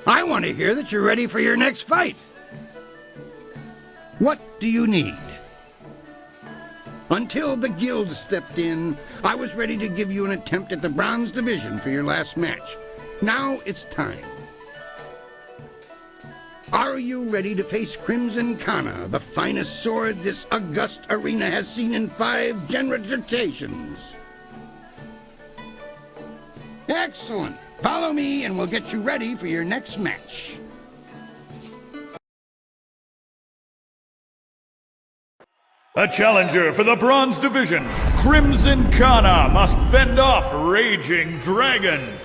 I want to hear that you're ready for your next fight. What do you need? Until the guild stepped in, I was ready to give you an attempt at the bronze division for your last match. Now it's time. Are you ready to face Crimson Kana, the finest sword this august arena has seen in 5 generations? Excellent. Follow me and we'll get you ready for your next match. A challenger for the Bronze Division, Crimson Kana must fend off Raging Dragon.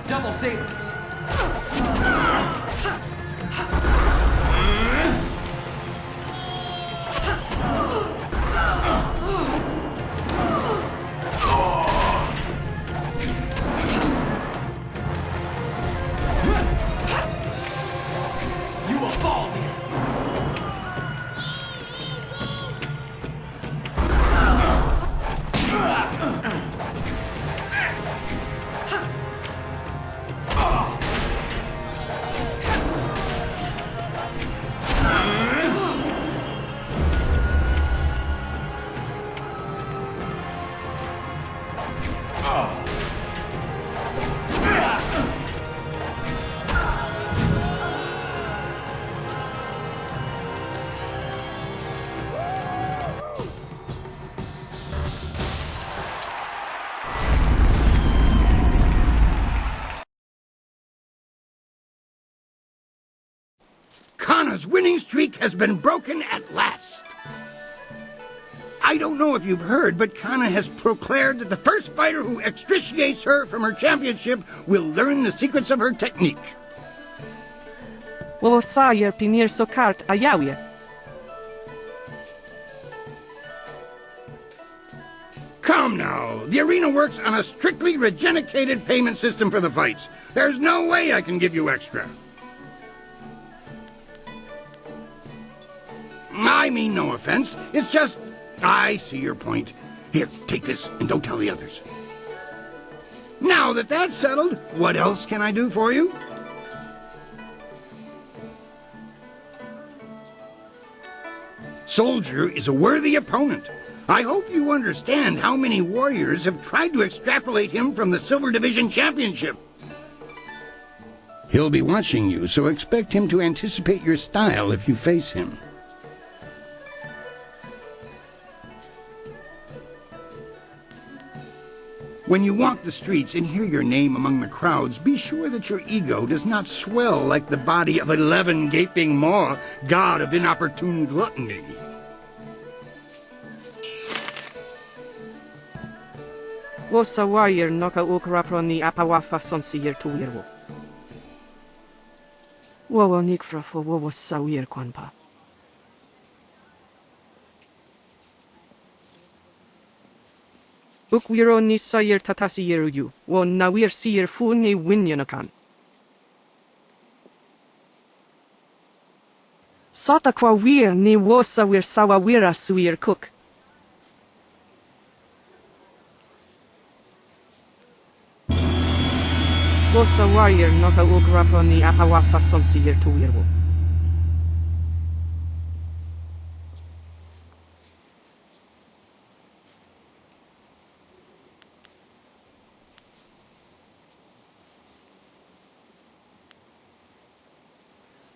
Double sabers. You will fall here. Kana's winning streak has been broken at last. I don't know if you've heard, but Kana has proclaimed that the first fighter who extriciates her from her championship will learn the secrets of her technique. Sayer pinir sokart ayawie. Come now, the arena works on a strictly regenicated payment system for the fights. There's no way I can give you extra. I mean no offense, it's just, I see your point. Here, take this and don't tell the others. Now that that's settled, what else can I do for you? Soldier is a worthy opponent. I hope you understand how many warriors have tried to extrapolate him from the Silver Division Championship. He'll be watching you, so expect him to anticipate your style if you face him. When you walk the streets and hear your name among the crowds, be sure that your ego does not swell like the body of 11 gaping maw, god of inopportune gluttony. Wosa wire noka ukraproni apawafa sonsier tuirwo. Wowo nikfrafo wowo sawir kwanpa. Ukwiro ni sayer tatasiyeru yu, wo nawir siyer fu ni winyanakan. Sata kwa wir ni wo sawir sawawira suir cook. Wo sawir noka ukrapo ni apawafa sonsiyer tuirwo.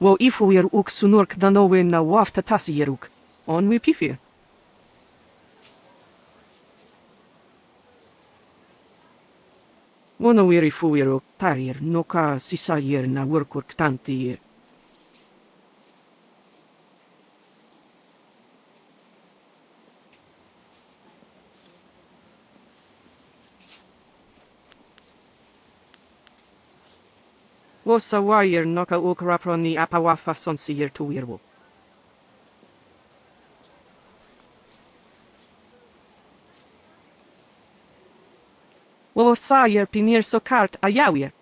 Wo ifuir uk sunurk danowe na wafta tasieruk. On we pifir. Wono wiri fuiro tarir noka sisayer na workurk tantir. Wosa wire noka ukraproni apawafa sonsier to wirwo. Wosayer pinir so kart ayawier.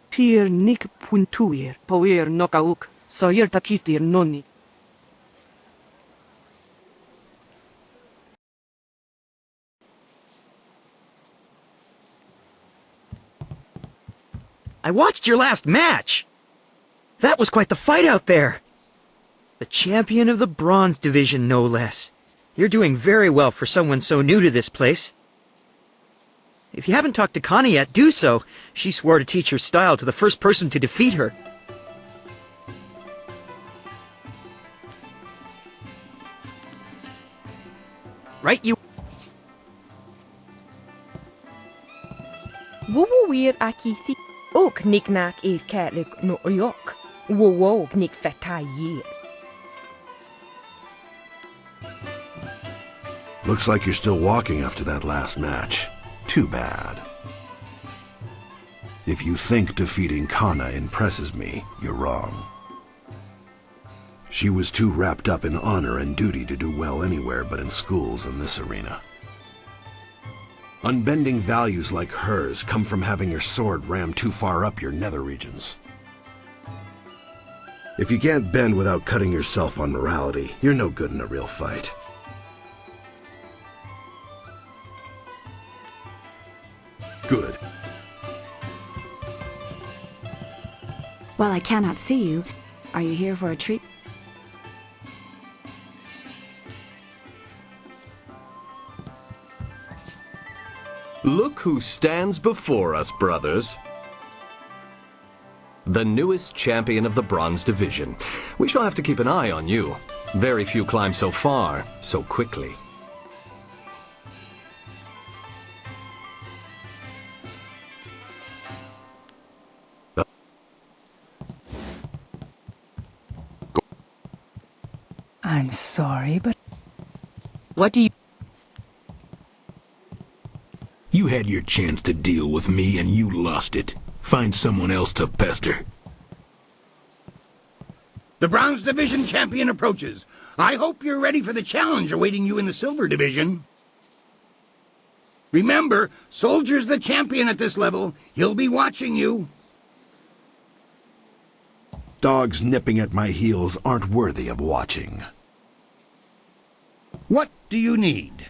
Tier nik puntuir, poir noka uk, soyer takitir noni. I watched your last match! That was quite the fight out there! The champion of the Bronze Division, no less. You're doing very well for someone so new to this place. If you haven't talked to Kana yet, do so. She swore to teach her style to the first person to defeat her. Right, you... Wowoweer akithi. Ook niknak eer kerlik no yok. Wowo nik fetayer. Looks like you're still walking after that last match. Too bad. If you think defeating Kana impresses me, you're wrong. She was too wrapped up in honor and duty to do well anywhere but in schools and this arena. Unbending values like hers come from having your sword rammed too far up your nether regions. If you can't bend without cutting yourself on morality, you're no good in a real fight. Good. While I cannot see you, are you here for a treat? Look who stands before us, brothers. The newest champion of the Bronze Division. We shall have to keep an eye on you. Very few climb so far, so quickly. I'm sorry, but... What do you... You had your chance to deal with me and you lost it. Find someone else to pester. The Bronze Division champion approaches. I hope you're ready for the challenge awaiting you in the Silver Division. Remember, Soldier's the champion at this level. He'll be watching you. Dogs nipping at my heels aren't worthy of watching. What do you need?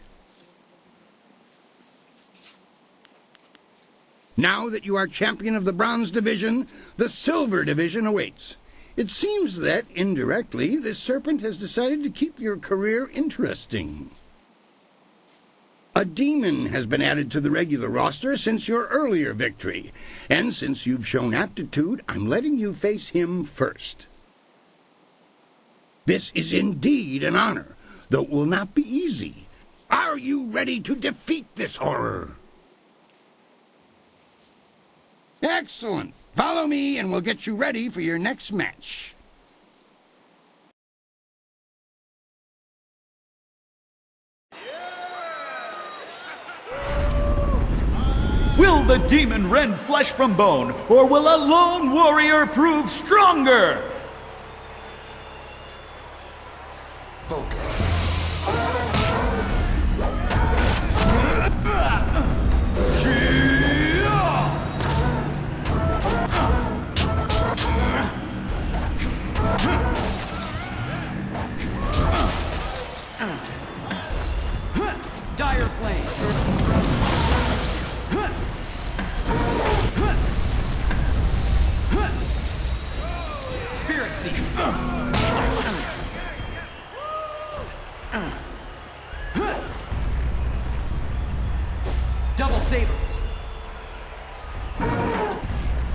Now that you are champion of the Bronze Division, the Silver Division awaits. It seems that, indirectly, this serpent has decided to keep your career interesting. A demon has been added to the regular roster since your earlier victory, and since you've shown aptitude, I'm letting you face him first. This is indeed an honor, though it will not be easy. Are you ready to defeat this horror? Excellent. Follow me and we'll get you ready for your next match. Will the demon rend flesh from bone, or will a lone warrior prove stronger? Focus. Dire flame. Spirit thief. Double sabers.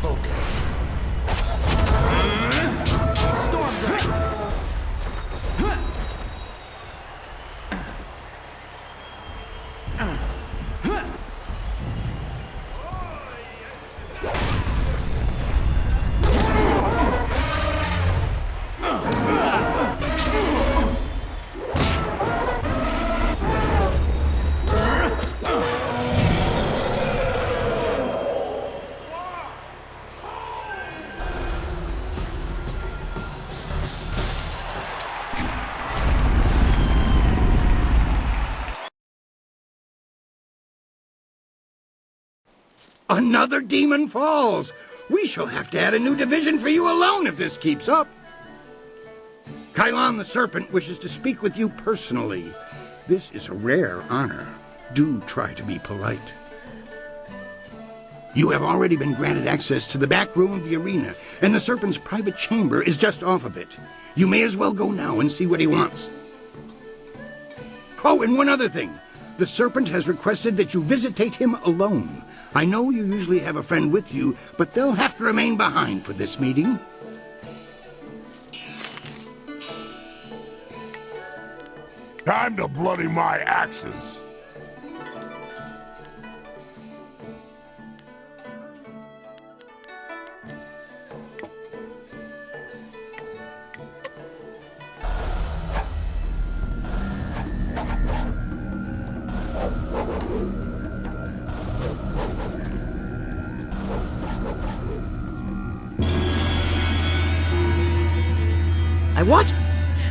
Focus. Storm dragon. Another demon falls! We shall have to add a new division for you alone if this keeps up. Kylon the Serpent wishes to speak with you personally. This is a rare honor. Do try to be polite. You have already been granted access to the back room of the arena, and the Serpent's private chamber is just off of it. You may as well go now and see what he wants. Oh, and one other thing. The Serpent has requested that you visitate him alone. I know you usually have a friend with you, but they'll have to remain behind for this meeting. Time to bloody my axes.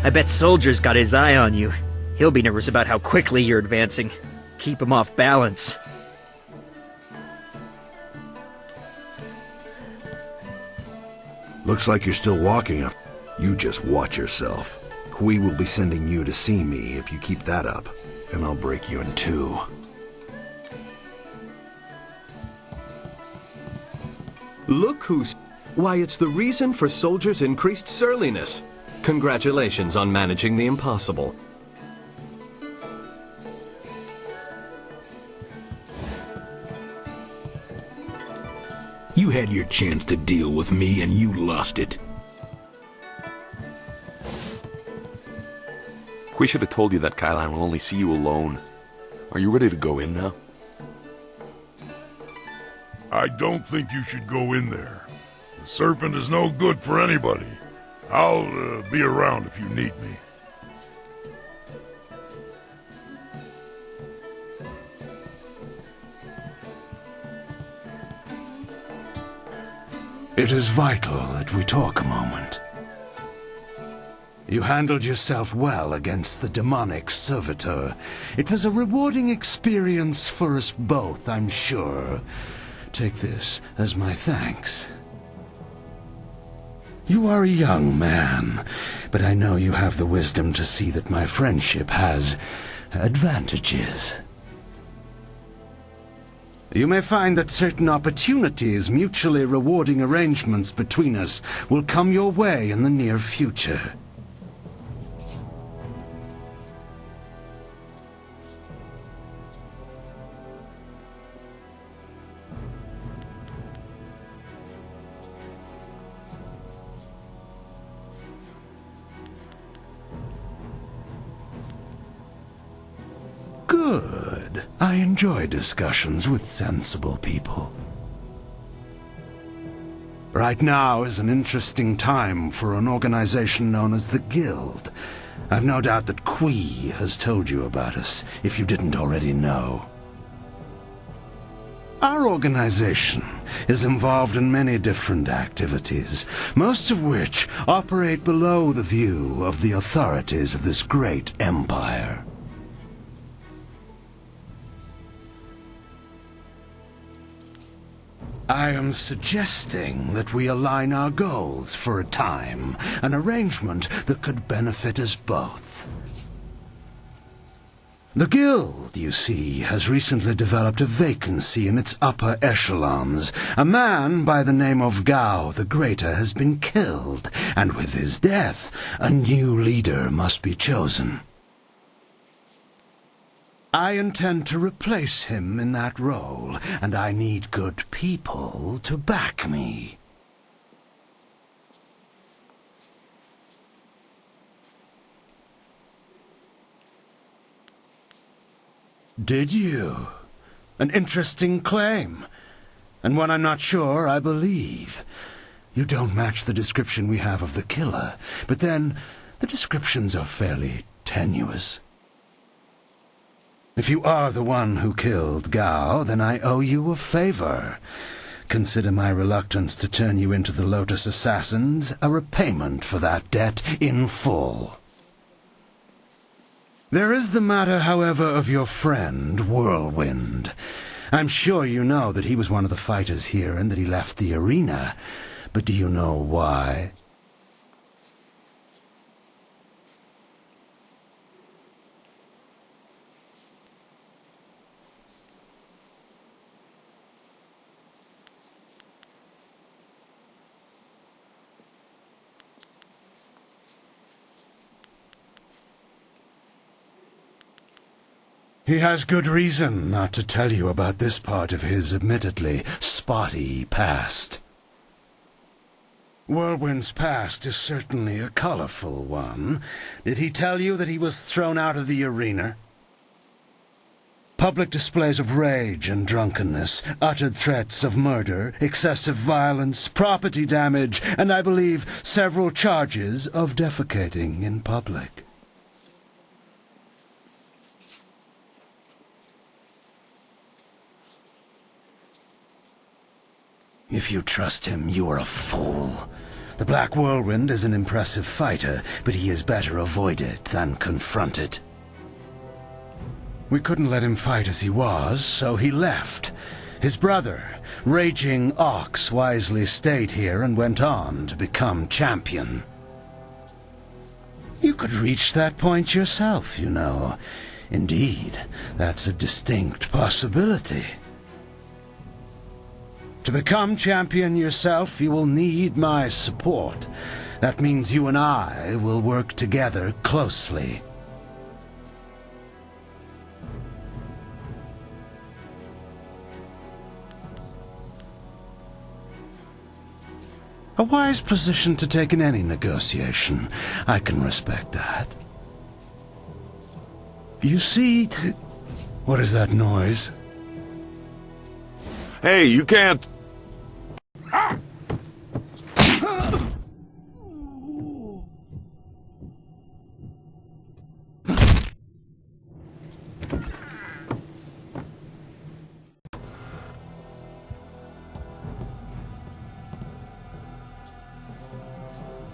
I bet Soldier's got his eye on you. He'll be nervous about how quickly you're advancing. Keep him off balance. Looks like you're still walking. You just watch yourself. Kui will be sending you to see me if you keep that up, and I'll break you in two. Look who's... Why, it's the reason for Soldier's increased surliness. Congratulations on managing the impossible. You had your chance to deal with me and you lost it. We should have told you that Kylon will only see you alone. Are you ready to go in now? I don't think you should go in there. The Serpent is no good for anybody. I'll be around if you need me. It is vital that we talk a moment. You handled yourself well against the demonic servitor. It was a rewarding experience for us both, I'm sure. Take this as my thanks. You are a young man, but I know you have the wisdom to see that my friendship has advantages. You may find that certain opportunities, mutually rewarding arrangements between us, will come your way in the near future. Good. I enjoy discussions with sensible people. Right now is an interesting time for an organization known as the Guild. I've no doubt that Kui has told you about us, if you didn't already know. Our organization is involved in many different activities, most of which operate below the view of the authorities of this great empire. I am suggesting that we align our goals for a time, an arrangement that could benefit us both. The Guild, you see, has recently developed a vacancy in its upper echelons. A man by the name of Gao the Greater has been killed, and with his death, a new leader must be chosen. I intend to replace him in that role, and I need good people to back me. Did you? An interesting claim, and one I'm not sure I believe. You don't match the description we have of the killer, but then the descriptions are fairly tenuous. If you are the one who killed Gao, then I owe you a favor. Consider my reluctance to turn you into the Lotus Assassins a repayment for that debt in full. There is the matter, however, of your friend, Whirlwind. I'm sure you know that he was one of the fighters here and that he left the arena. But do you know why? He has good reason not to tell you about this part of his admittedly spotty past. Whirlwind's past is certainly a colorful one. Did he tell you that he was thrown out of the arena? Public displays of rage and drunkenness, uttered threats of murder, excessive violence, property damage, and I believe several charges of defecating in public. If you trust him, you are a fool. The Black Whirlwind is an impressive fighter, but he is better avoided than confronted. We couldn't let him fight as he was, so he left. His brother, Raging Ox, wisely stayed here and went on to become champion. You could reach that point yourself, you know. Indeed, that's a distinct possibility. To become champion yourself, you will need my support. That means you and I will work together closely. A wise position to take in any negotiation. I can respect that. You see... What is that noise? Hey, you can't...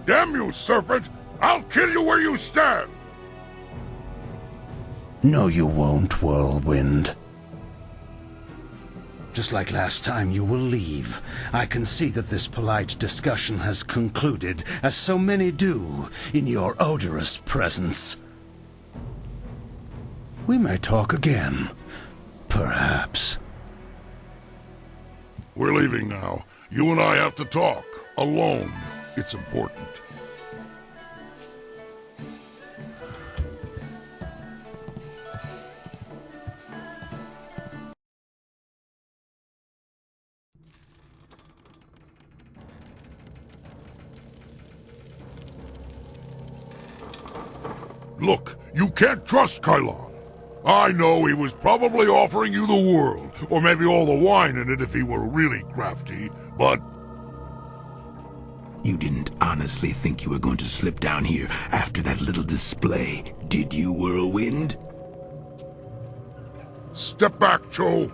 Damn you, serpent! I'll kill you where you stand! No, you won't, Whirlwind. Just like last time, you will leave. I can see that this polite discussion has concluded, as so many do, in your odorous presence. We may talk again. Perhaps. We're leaving now. You and I have to talk. Alone. It's important. Look, you can't trust Kylon. I know he was probably offering you the world, or maybe all the wine in it if he were really crafty, but... You didn't honestly think you were going to slip down here after that little display, did you, Whirlwind? Step back, Joe.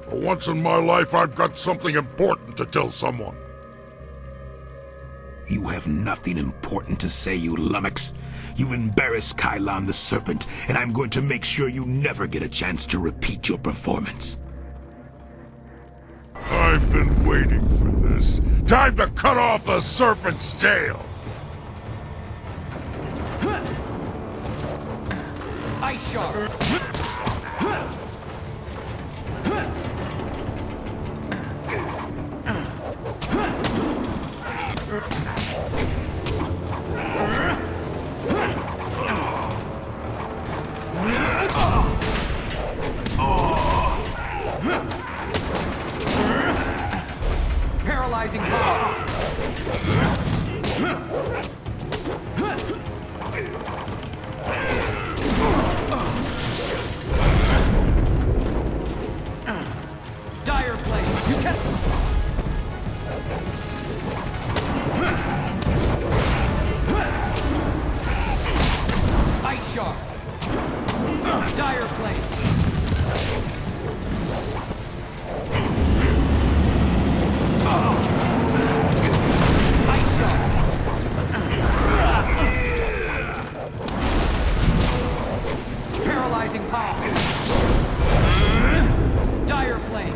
For once in my life, I've got something important to tell someone. You have nothing important to say, you lummox. You've embarrassed Kylon the Serpent, and I'm going to make sure you never get a chance to repeat your performance. I've been waiting for this. Time to cut off the serpent's tail! Ice Shard! Paralyzing power! Dire Flame! You can... Ice Shard! Dire Flame! Ice Shard! Paralyzing power! Dire flame.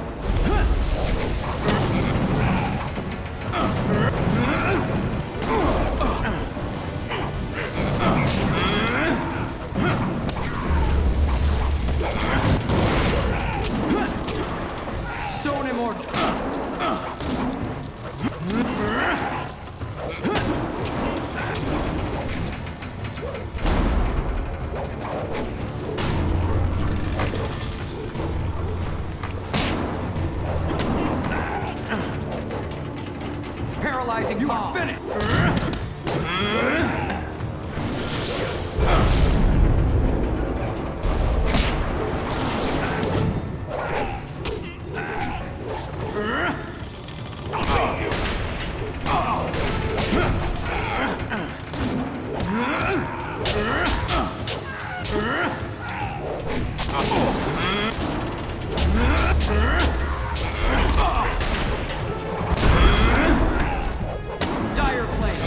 Stone immortal. Paralyzing you are finished. Dire flame.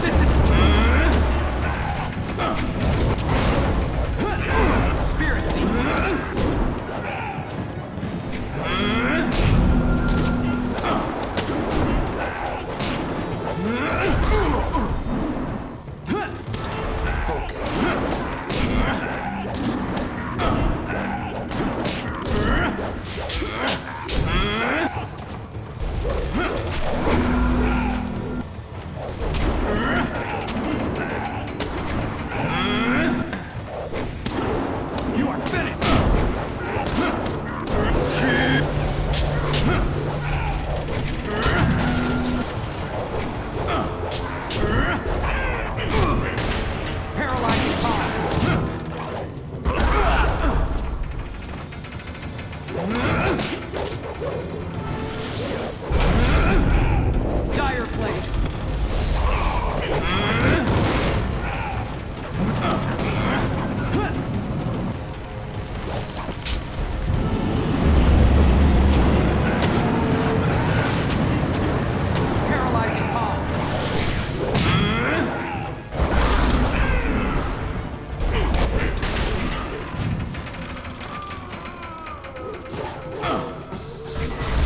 This is spirit thief. You are finished. Paralyzing power. Dire flame. Paralyzing power.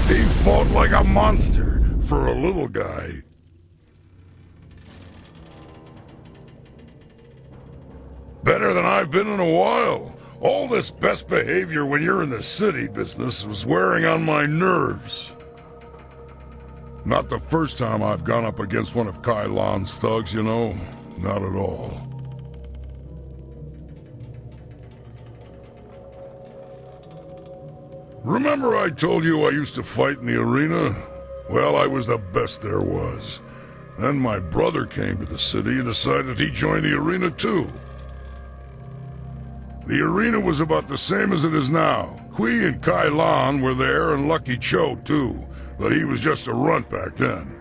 He fought like a monster for a little guy. Better than I've been in a while. All this best behavior when you're in the city business was wearing on my nerves. Not the first time I've gone up against one of Kai Lan's thugs, you know. Not at all. Remember I told you I used to fight in the arena? Well, I was the best there was. Then my brother came to the city and decided he'd join the arena too. The arena was about the same as it is now. Kui and Kai Lan were there and Lucky Cho too, but he was just a runt back then.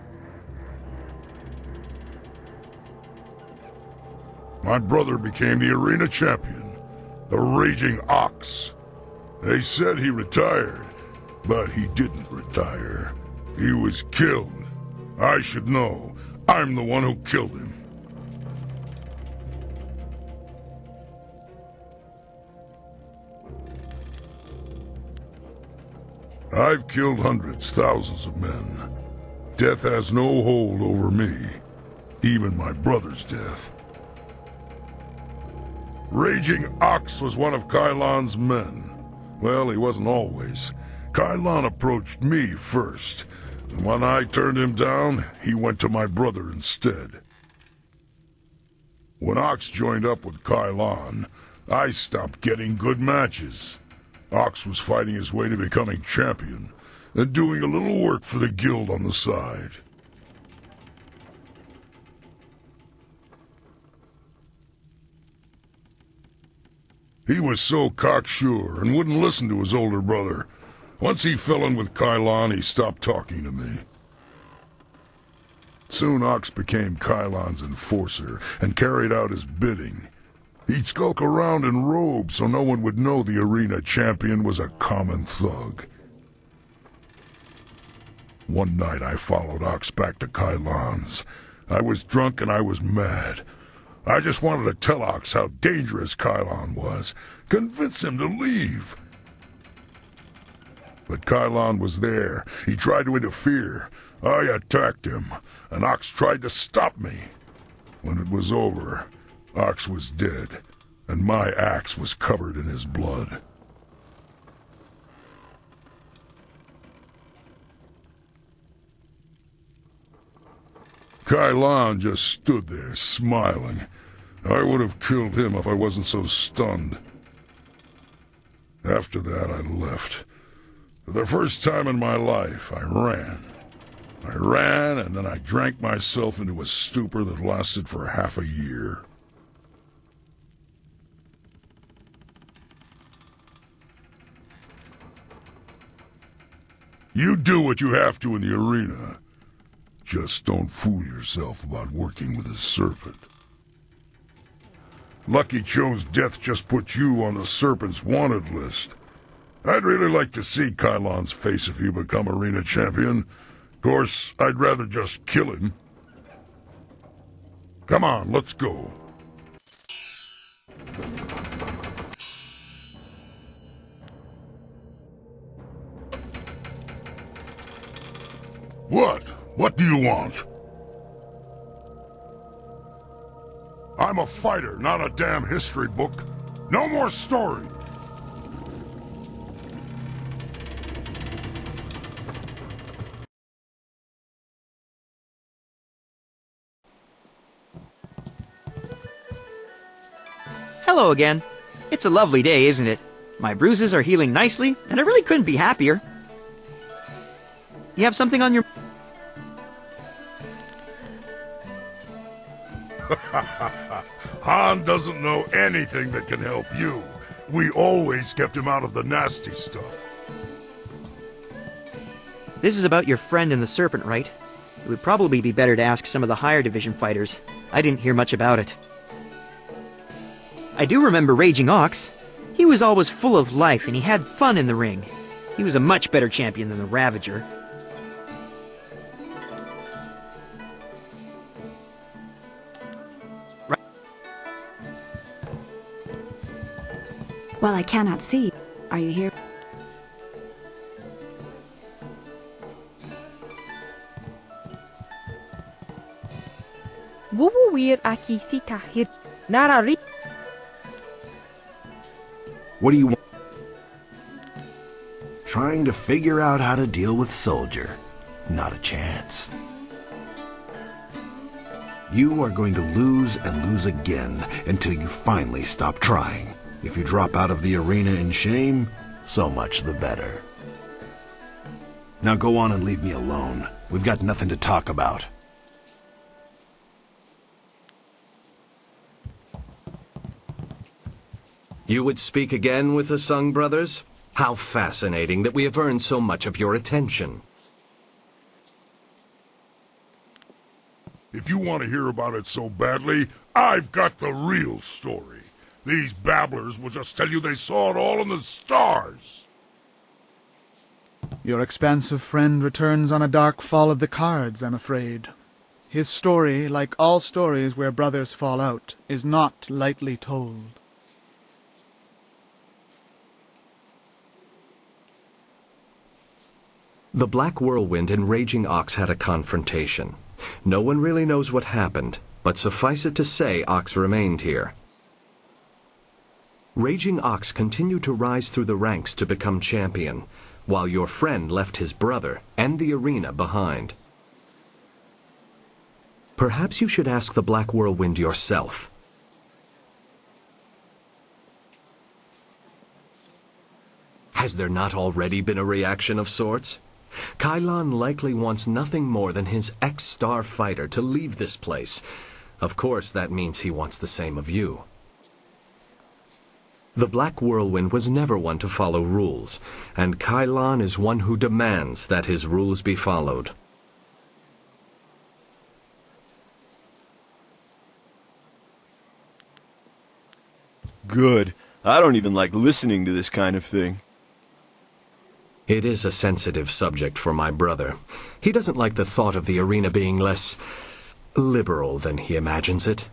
My brother became the arena champion, the Raging Ox. They said he retired, but he didn't retire. He was killed. I should know. I'm the one who killed him. I've killed hundreds, thousands of men. Death has no hold over me. Even my brother's death. Raging Ox was one of Kai Lan's men. Well, he wasn't always. Kai Lan approached me first, and when I turned him down, he went to my brother instead. When Ox joined up with Kai Lan, I stopped getting good matches. Ox was fighting his way to becoming champion, and doing a little work for the guild on the side. He was so cocksure and wouldn't listen to his older brother. Once he fell in with Kai Lan, he stopped talking to me. Soon Ox became Kai Lan's enforcer and carried out his bidding. He'd skulk around in robes so no one would know the arena champion was a common thug. One night I followed Ox back to Kai Lan's. I was drunk and I was mad. I just wanted to tell Ox how dangerous Kai Lan was, convince him to leave. But Kylon was there. He tried to interfere. I attacked him, and Ox tried to stop me. When it was over, Ox was dead, and my axe was covered in his blood. Kylon just stood there, smiling. I would have killed him if I wasn't so stunned. After that, I left. For the first time in my life, I ran. I ran, and then I drank myself into a stupor that lasted for half a year. You do what you have to in the arena. Just don't fool yourself about working with a serpent. Lucky Cho's death just put you on the Serpent's wanted list. I'd really like to see Kylon's face if you become arena champion. Of course, I'd rather just kill him. Come on, let's go. What? What do you want? I'm a fighter, not a damn history book. No more story. Hello again. It's a lovely day, isn't it? My bruises are healing nicely, and I really couldn't be happier. You have something on your... Han doesn't know anything that can help you. We always kept him out of the nasty stuff. This is about your friend and the Serpent, right? It would probably be better to ask some of the higher division fighters. I didn't hear much about it. I do remember Raging Ox. He was always full of life and he had fun in the ring. He was a much better champion than the Ravager. Well, I cannot see. Are you here? Wuwuwir akithi tahir. Narari. What do you want? Trying to figure out how to deal with Soldier. Not a chance. You are going to lose and lose again until you finally stop trying. If you drop out of the arena in shame, so much the better. Now go on and leave me alone. We've got nothing to talk about. You would speak again with the Sung brothers? How fascinating that we have earned so much of your attention. If you want to hear about it so badly, I've got the real story. These babblers will just tell you they saw it all in the stars. Your expansive friend returns on a dark fall of the cards, I'm afraid. His story, like all stories where brothers fall out, is not lightly told. The Black Whirlwind and Raging Ox had a confrontation. No one really knows what happened, but suffice it to say Ox remained here. Raging Ox continued to rise through the ranks to become champion, while your friend left his brother and the arena behind. Perhaps you should ask the Black Whirlwind yourself. Has there not already been a reaction of sorts? Kylon likely wants nothing more than his ex-star fighter to leave this place. Of course, that means he wants the same of you. The Black Whirlwind was never one to follow rules, and Kylon is one who demands that his rules be followed. Good. I don't even like listening to this kind of thing. It is a sensitive subject for my brother. He doesn't like the thought of the arena being less liberal than he imagines it.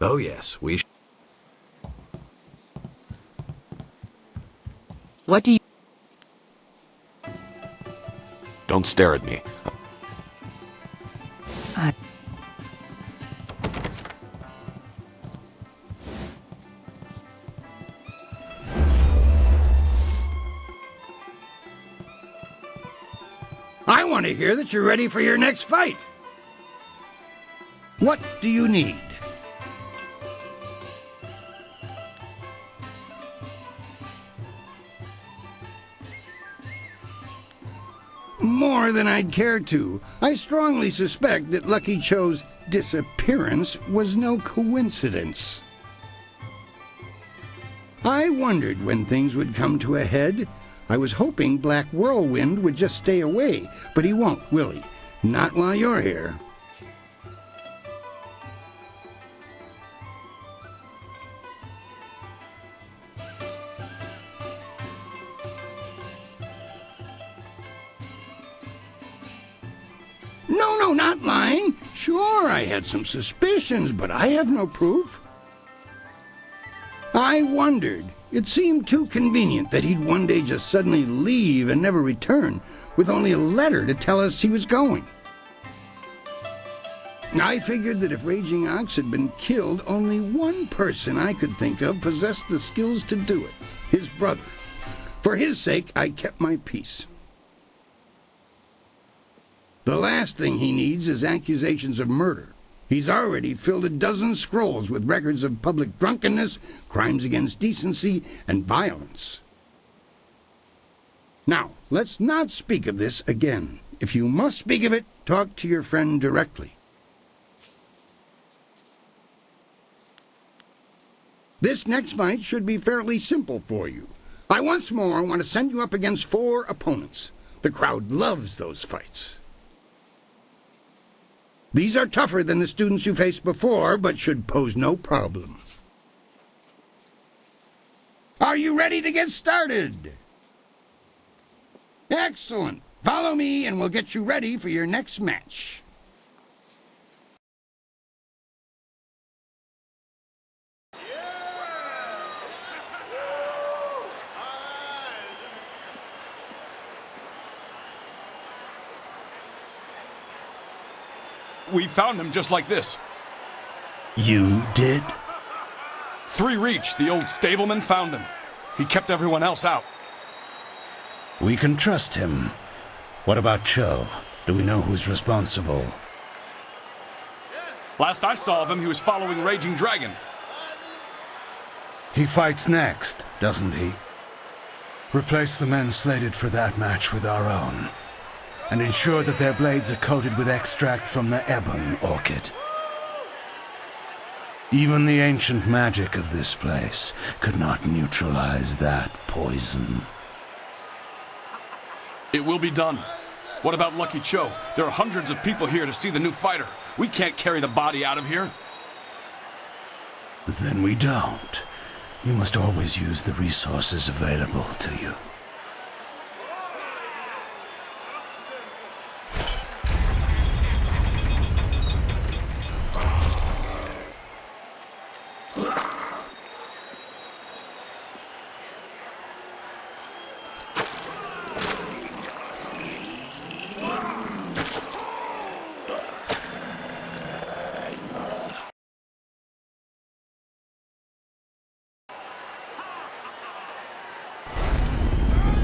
Oh yes, we What do you... Don't stare at me. I want to hear that you're ready for your next fight. What do you need? More than I'd care to. I strongly suspect that Lucky Cho's disappearance was no coincidence. I wondered when things would come to a head. I was hoping Black Whirlwind would just stay away, but he won't, will he? Not while you're here. No, not lying. Sure, I had some suspicions, but I have no proof. I wondered. It seemed too convenient that he'd one day just suddenly leave and never return, with only a letter to tell us he was going. I figured that if Raging Ox had been killed, only one person I could think of possessed the skills to do it, his brother. For his sake, I kept my peace. The last thing he needs is accusations of murder. He's already filled a dozen scrolls with records of public drunkenness, crimes against decency, and violence. Now, let's not speak of this again. If you must speak of it, talk to your friend directly. This next fight should be fairly simple for you. I once more want to send you up against 4 opponents. The crowd loves those fights. These are tougher than the students you faced before, but should pose no problem. Are you ready to get started? Excellent. Follow me and we'll get you ready for your next match. We found him just like this. You did? 3 Reach, the old stableman, found him. He kept everyone else out. We can trust him. What about Cho? Do we know who's responsible? Last I saw of him, he was following Raging Dragon. He fights next, doesn't he? Replace the men slated for that match with our own, and ensure that their blades are coated with extract from the ebon orchid. Even the ancient magic of this place could not neutralize that poison. It will be done. What about Lucky Cho? There are hundreds of people here to see the new fighter. We can't carry the body out of here. Then we don't. You must always use the resources available to you.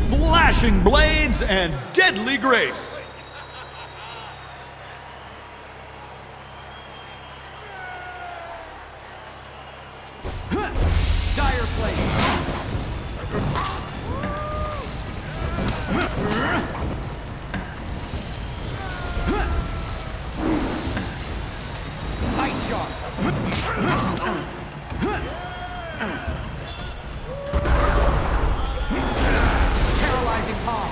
Flashing blades and deadly grace. Dire flame. Ice shot. Paralyzing palm.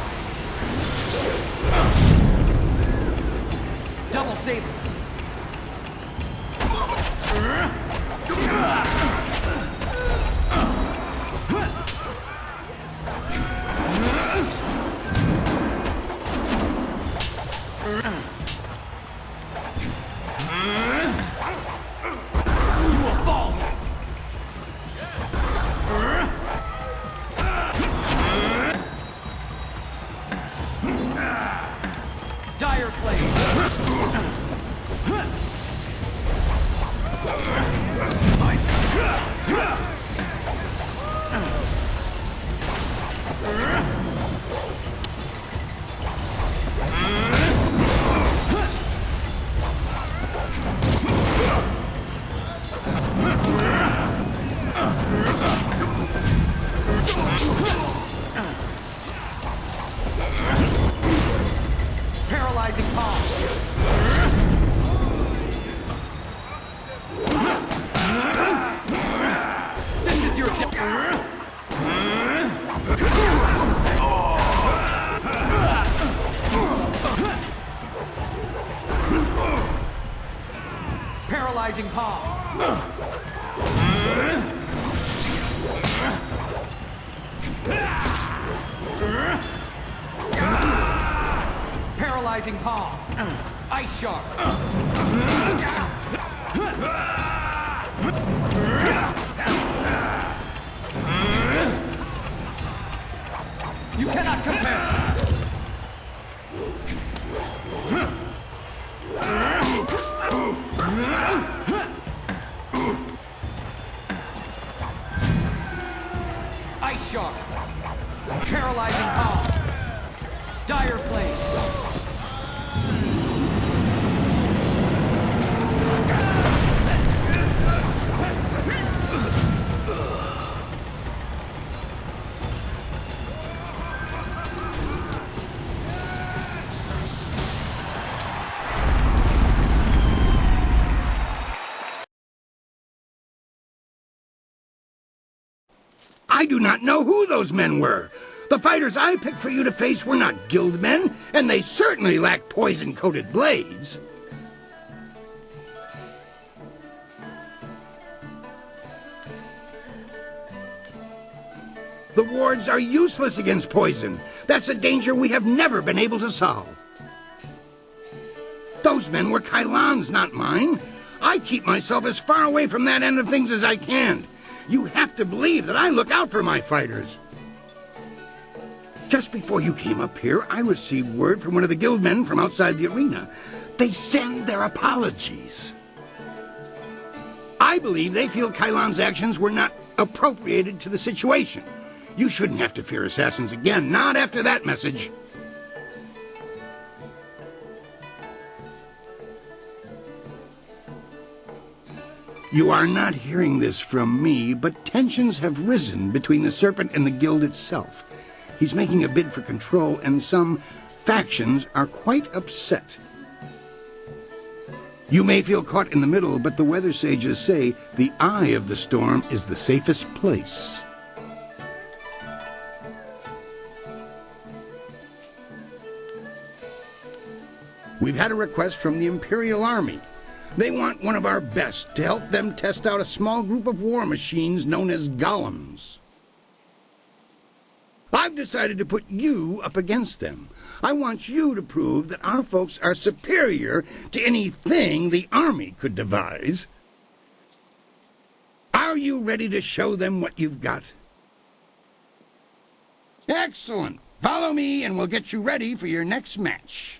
Double saber. You will fall. Dire flame. Paralyzing palm. This is your paralyzing palm. Paralyzing palm. Ice shark. You cannot compare. Ice shark. Paralyzing palm. Dire flame. I do not know who those men were. The fighters I picked for you to face were not guild men, and they certainly lack poison-coated blades. The wards are useless against poison. That's a danger we have never been able to solve. Those men were Kailan's, not mine. I keep myself as far away from that end of things as I can. You have to believe that I look out for my fighters. Just before you came up here, I received word from one of the guild men from outside the arena. They send their apologies. I believe they feel Kailan's actions were not appropriated to the situation. You shouldn't have to fear assassins again, not after that message. You are not hearing this from me, but tensions have risen between the Serpent and the Guild itself. He's making a bid for control, and some factions are quite upset. You may feel caught in the middle, but the weather sages say the eye of the storm is the safest place. We've had a request from the Imperial Army. They want one of our best to help them test out a small group of war machines known as golems. I've decided to put you up against them. I want you to prove that our folks are superior to anything the army could devise. Are you ready to show them what you've got? Excellent. Follow me and we'll get you ready for your next match.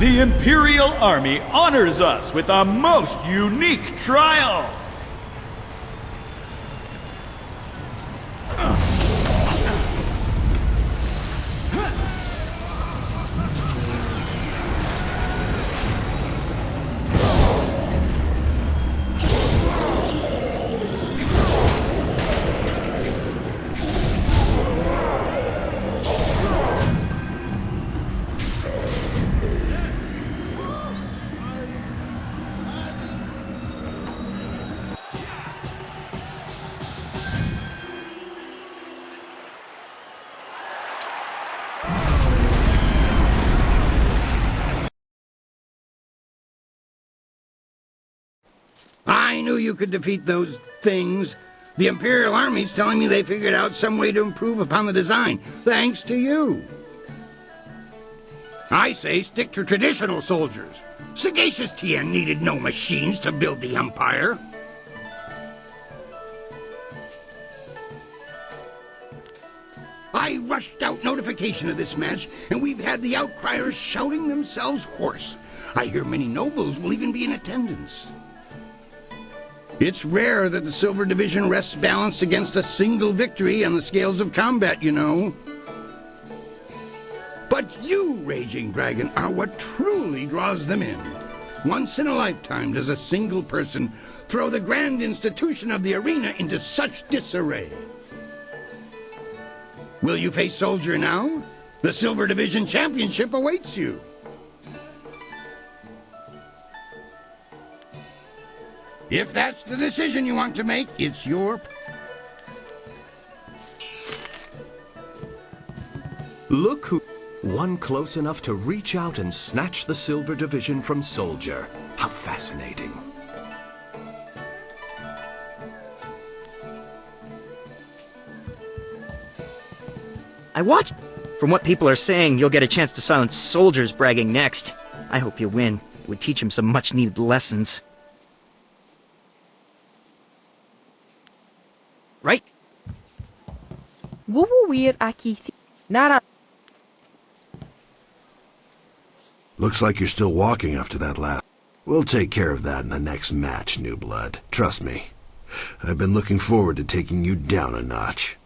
The Imperial Army honors us with a most unique trial! I knew you could defeat those things. The Imperial Army's telling me they figured out some way to improve upon the design, thanks to you. I say stick to traditional soldiers. Sagacious Tien needed no machines to build the Empire. I rushed out notification of this match, and we've had the outcriers shouting themselves hoarse. I hear many nobles will even be in attendance. It's rare that the Silver Division rests balanced against a single victory on the scales of combat, you know. But you, Raging Dragon, are what truly draws them in. Once in a lifetime does a single person throw the grand institution of the arena into such disarray. Will you face Soldier now? The Silver Division Championship awaits you. If that's the decision you want to make, it's your... Look who... One close enough to reach out and snatch the Silver Division from Soldier. How fascinating. I watched. From what people are saying, you'll get a chance to silence Soldier's bragging next. I hope you win. It would teach him some much-needed lessons. Right? Wuwuwir akithi. Nara. Looks like you're still walking after that last. We'll take care of that in the next match, New Blood. Trust me. I've been looking forward to taking you down a notch.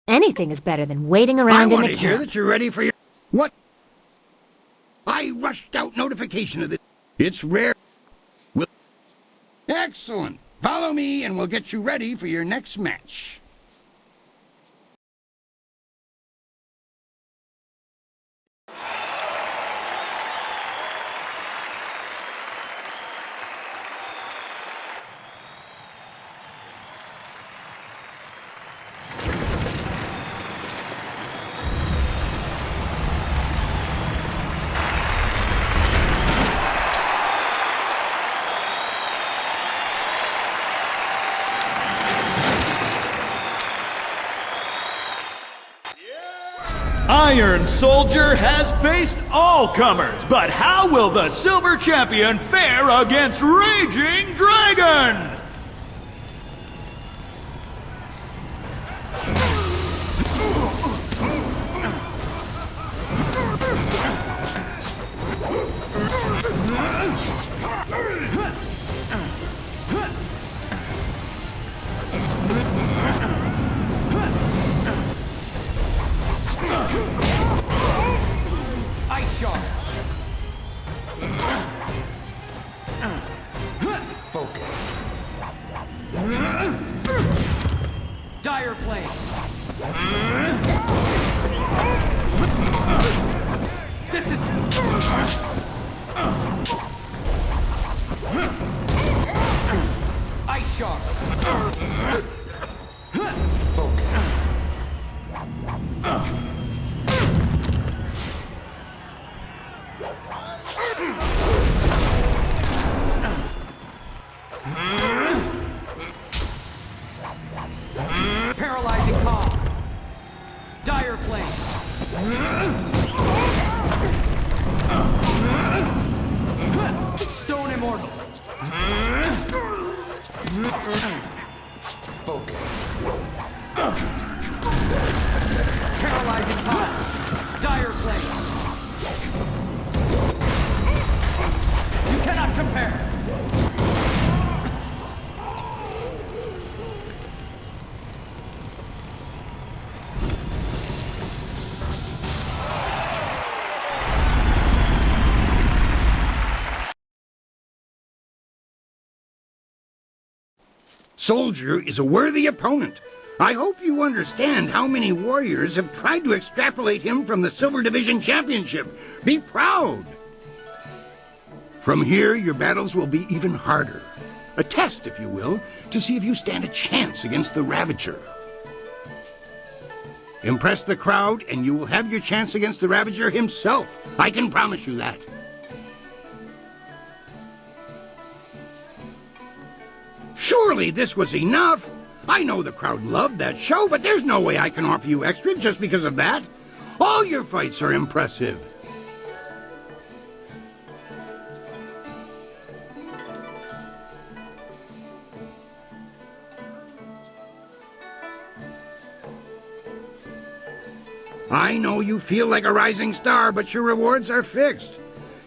Anything is better than waiting around in the camp. I want to hear that you're ready for your... What? I rushed out notification of this. It's rare. Excellent. Follow me and we'll get you ready for your next match. Iron Soldier has faced all comers, but how will the Silver Champion fare against Raging Dragon? Ice Shard. Focus. Dire Flame. This is... Ice Shard. Focus. Paralyzing Palm. Dire Flame. Stone Immortal. Focus. Paralyzing Palm. Dire Flame. You cannot compare. Soldier is a worthy opponent. I hope you understand how many warriors have tried to extrapolate him from the Silver Division Championship. Be proud! From here, your battles will be even harder. A test, if you will, to see if you stand a chance against the Ravager. Impress the crowd, and you will have your chance against the Ravager himself. I can promise you that. Surely this was enough. I know the crowd loved that show, but there's no way I can offer you extra just because of that. All your fights are impressive. I know you feel like a rising star, but your rewards are fixed.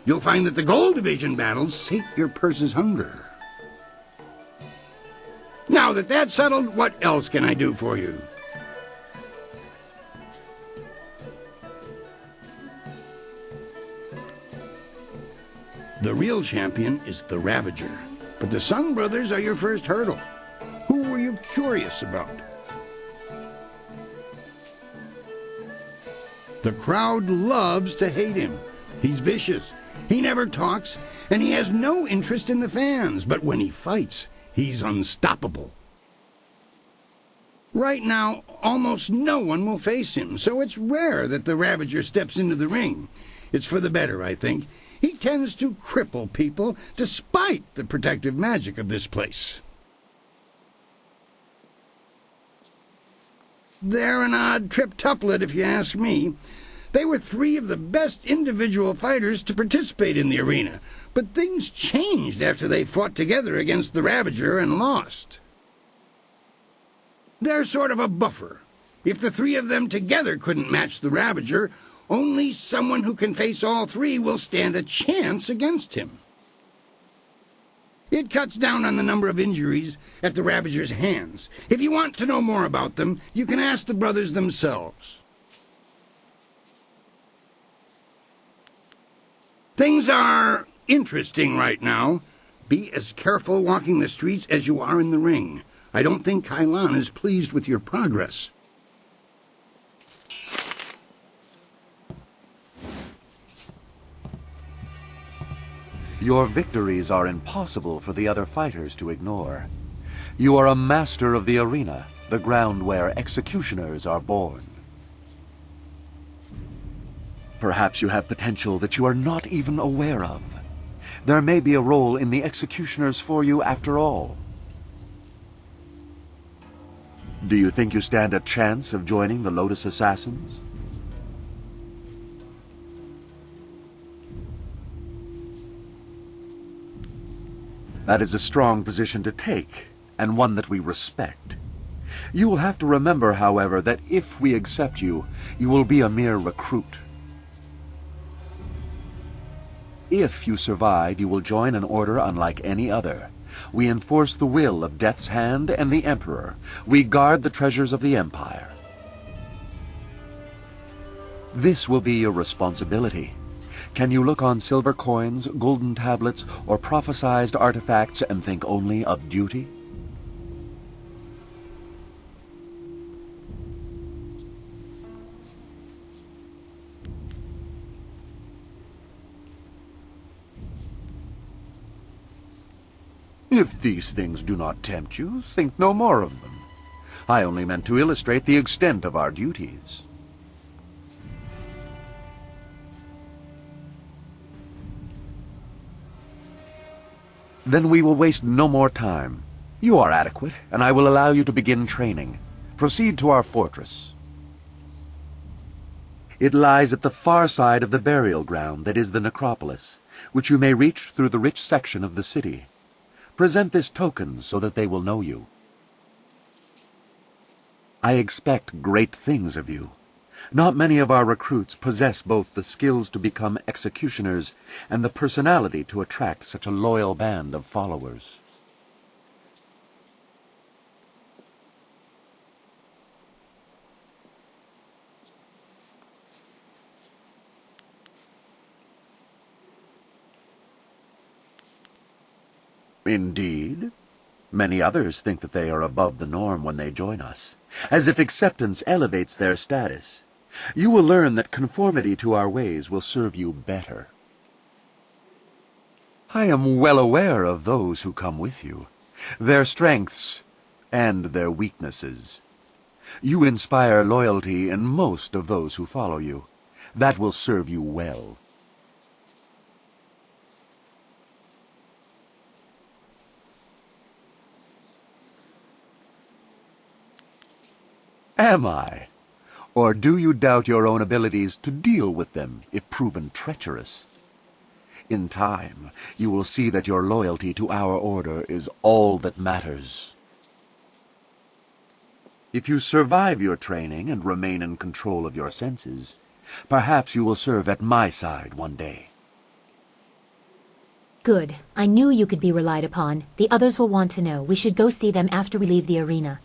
You'll find that the gold division battles sate your purse's hunger. Now that that's settled, what else can I do for you? The real champion is the Ravager, but the Sun Brothers are your first hurdle. Who were you curious about? The crowd loves to hate him. He's vicious, he never talks, and he has no interest in the fans, but when he fights, he's unstoppable. Right now, almost no one will face him, so it's rare that the Ravager steps into the ring. It's for the better, I think. He tends to cripple people, despite the protective magic of this place. They're an odd triptuplet, if you ask me. They were three of the best individual fighters to participate in the arena, but things changed after they fought together against the Ravager and lost. They're sort of a buffer. If the three of them together couldn't match the Ravager, only someone who can face all three will stand a chance against him. It cuts down on the number of injuries at the Ravager's hands. If you want to know more about them, you can ask the brothers themselves. Things are interesting right now. Be as careful walking the streets as you are in the ring. I don't think Kailan is pleased with your progress. Your victories are impossible for the other fighters to ignore. You are a master of the arena, the ground where executioners are born. Perhaps you have potential that you are not even aware of. There may be a role in the executioners for you after all. Do you think you stand a chance of joining the Lotus Assassins? That is a strong position to take, and one that we respect. You will have to remember, however, that if we accept you, you will be a mere recruit. If you survive, you will join an order unlike any other. We enforce the will of Death's Hand and the Emperor. We guard the treasures of the Empire. This will be your responsibility. Can you look on silver coins, golden tablets, or prophesized artifacts and think only of duty? If these things do not tempt you, think no more of them. I only meant to illustrate the extent of our duties. Then we will waste no more time. You are adequate, and I will allow you to begin training. Proceed to our fortress. It lies at the far side of the burial ground that is the necropolis, which you may reach through the rich section of the city. Present this token so that they will know you. I expect great things of you. Not many of our recruits possess both the skills to become executioners and the personality to attract such a loyal band of followers. Indeed. Many others think that they are above the norm when they join us, as if acceptance elevates their status. You will learn that conformity to our ways will serve you better. I am well aware of those who come with you, their strengths and their weaknesses. You inspire loyalty in most of those who follow you. That will serve you well. Am I? Or do you doubt your own abilities to deal with them if proven treacherous? In time, you will see that your loyalty to our order is all that matters. If you survive your training and remain in control of your senses, perhaps you will serve at my side one day. Good. I knew you could be relied upon. The others will want to know. We should go see them after we leave the arena.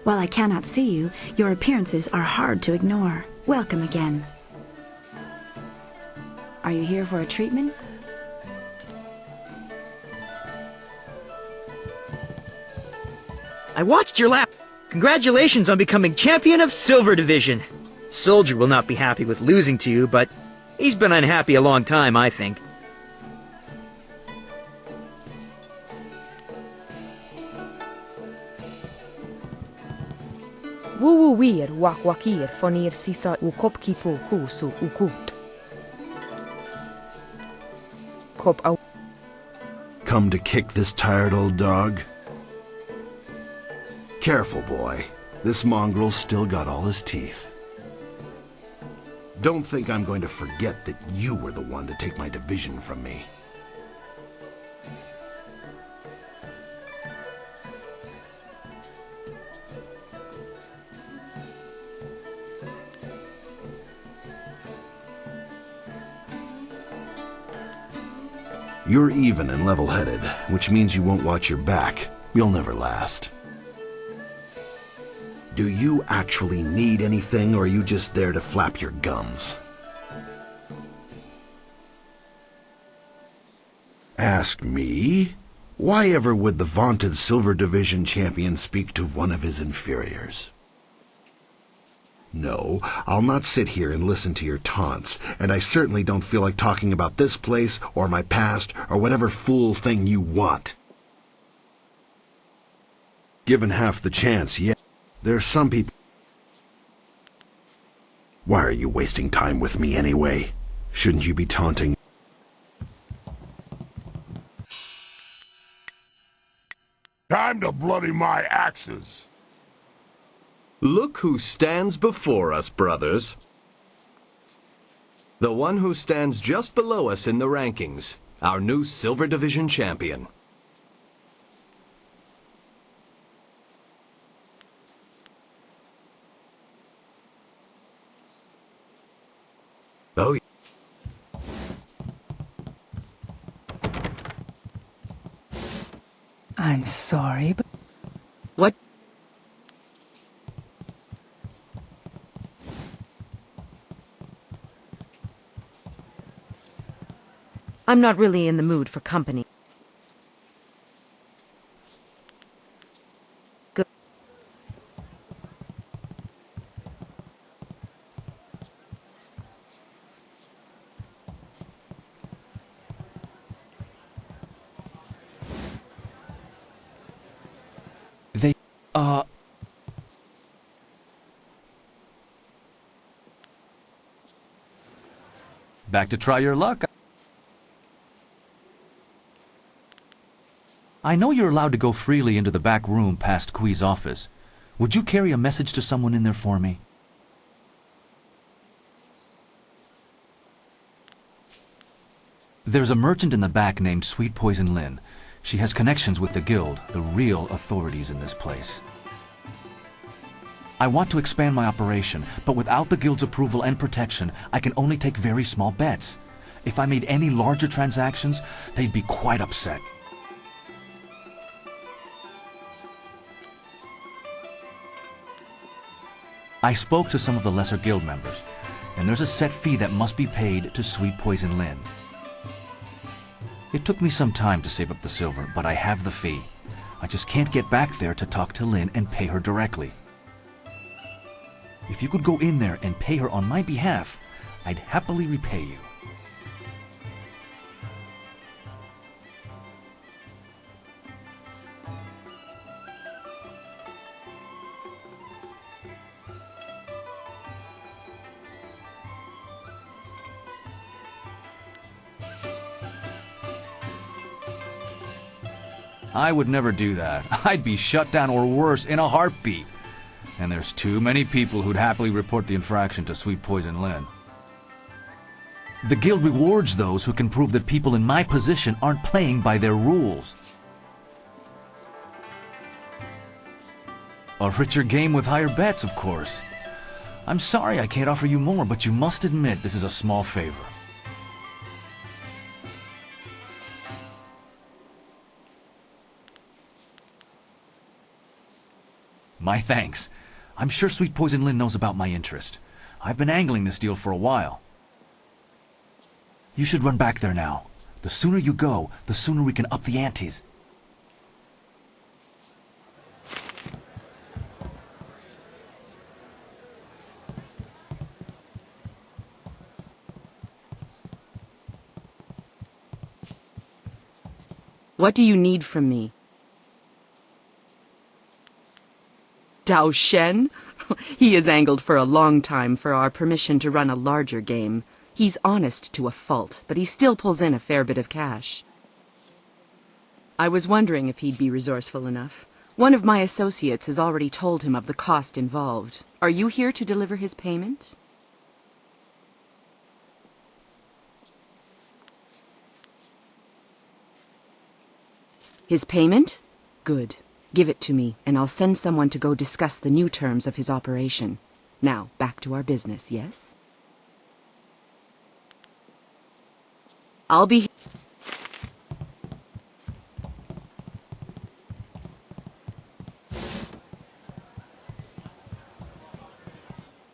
While I cannot see you, your appearances are hard to ignore. Welcome again. Are you here for a treatment? I watched your lap. Congratulations on becoming champion of Silver Division. Soldier will not be happy with losing to you, but he's been unhappy a long time, I think. Wuwuwir wakwakir fonir sisa ukopkipo kusu ukut. Kop au. Come to kick this tired old dog? Careful, boy. This mongrel's still got all his teeth. Don't think I'm going to forget that you were the one to take my division from me. You're even and level-headed, which means you won't watch your back. You'll never last. Do you actually need anything, or are you just there to flap your gums? Ask me? Why ever would the vaunted Silver Division champion speak to one of his inferiors? No, I'll not sit here and listen to your taunts, and I certainly don't feel like talking about this place, or my past, or whatever fool thing you want. Given half the chance, yeah. There's some people... Why are you wasting time with me anyway? Shouldn't you be taunting? Time to bloody my axes. Look who stands before us, brothers. The one who stands just below us in the rankings, our new Silver Division champion. Oh, I'm sorry, but... What? I'm not really in the mood for company. Good. They, Back to try your luck. I know you're allowed to go freely into the back room past Kui's office. Would you carry a message to someone in there for me? There's a merchant in the back named Sweet Poison Lin. She has connections with the guild, the real authorities in this place. I want to expand my operation, but without the guild's approval and protection, I can only take very small bets. If I made any larger transactions, they'd be quite upset. I spoke to some of the lesser guild members, and there's a set fee that must be paid to Sweet Poison Lin. It took me some time to save up the silver, but I have the fee. I just can't get back there to talk to Lin and pay her directly. If you could go in there and pay her on my behalf, I'd happily repay you. I would never do that. I'd be shut down or worse in a heartbeat. And there's too many people who'd happily report the infraction to Sweet Poison Lin. The guild rewards those who can prove that people in my position aren't playing by their rules. A richer game with higher bets, of course. I'm sorry I can't offer you more, but you must admit this is a small favor. My thanks. I'm sure Sweet Poison Lynn knows about my interest. I've been angling this deal for a while. You should run back there now. The sooner you go, the sooner we can up the antes. What do you need from me? Dao Shen? He has angled for a long time for our permission to run a larger game. He's honest to a fault, but he still pulls in a fair bit of cash. I was wondering if he'd be resourceful enough. One of my associates has already told him of the cost involved. Are you here to deliver his payment? His payment? Good. Give it to me, and I'll send someone to go discuss the new terms of his operation. Now, back to our business, yes? I'll be...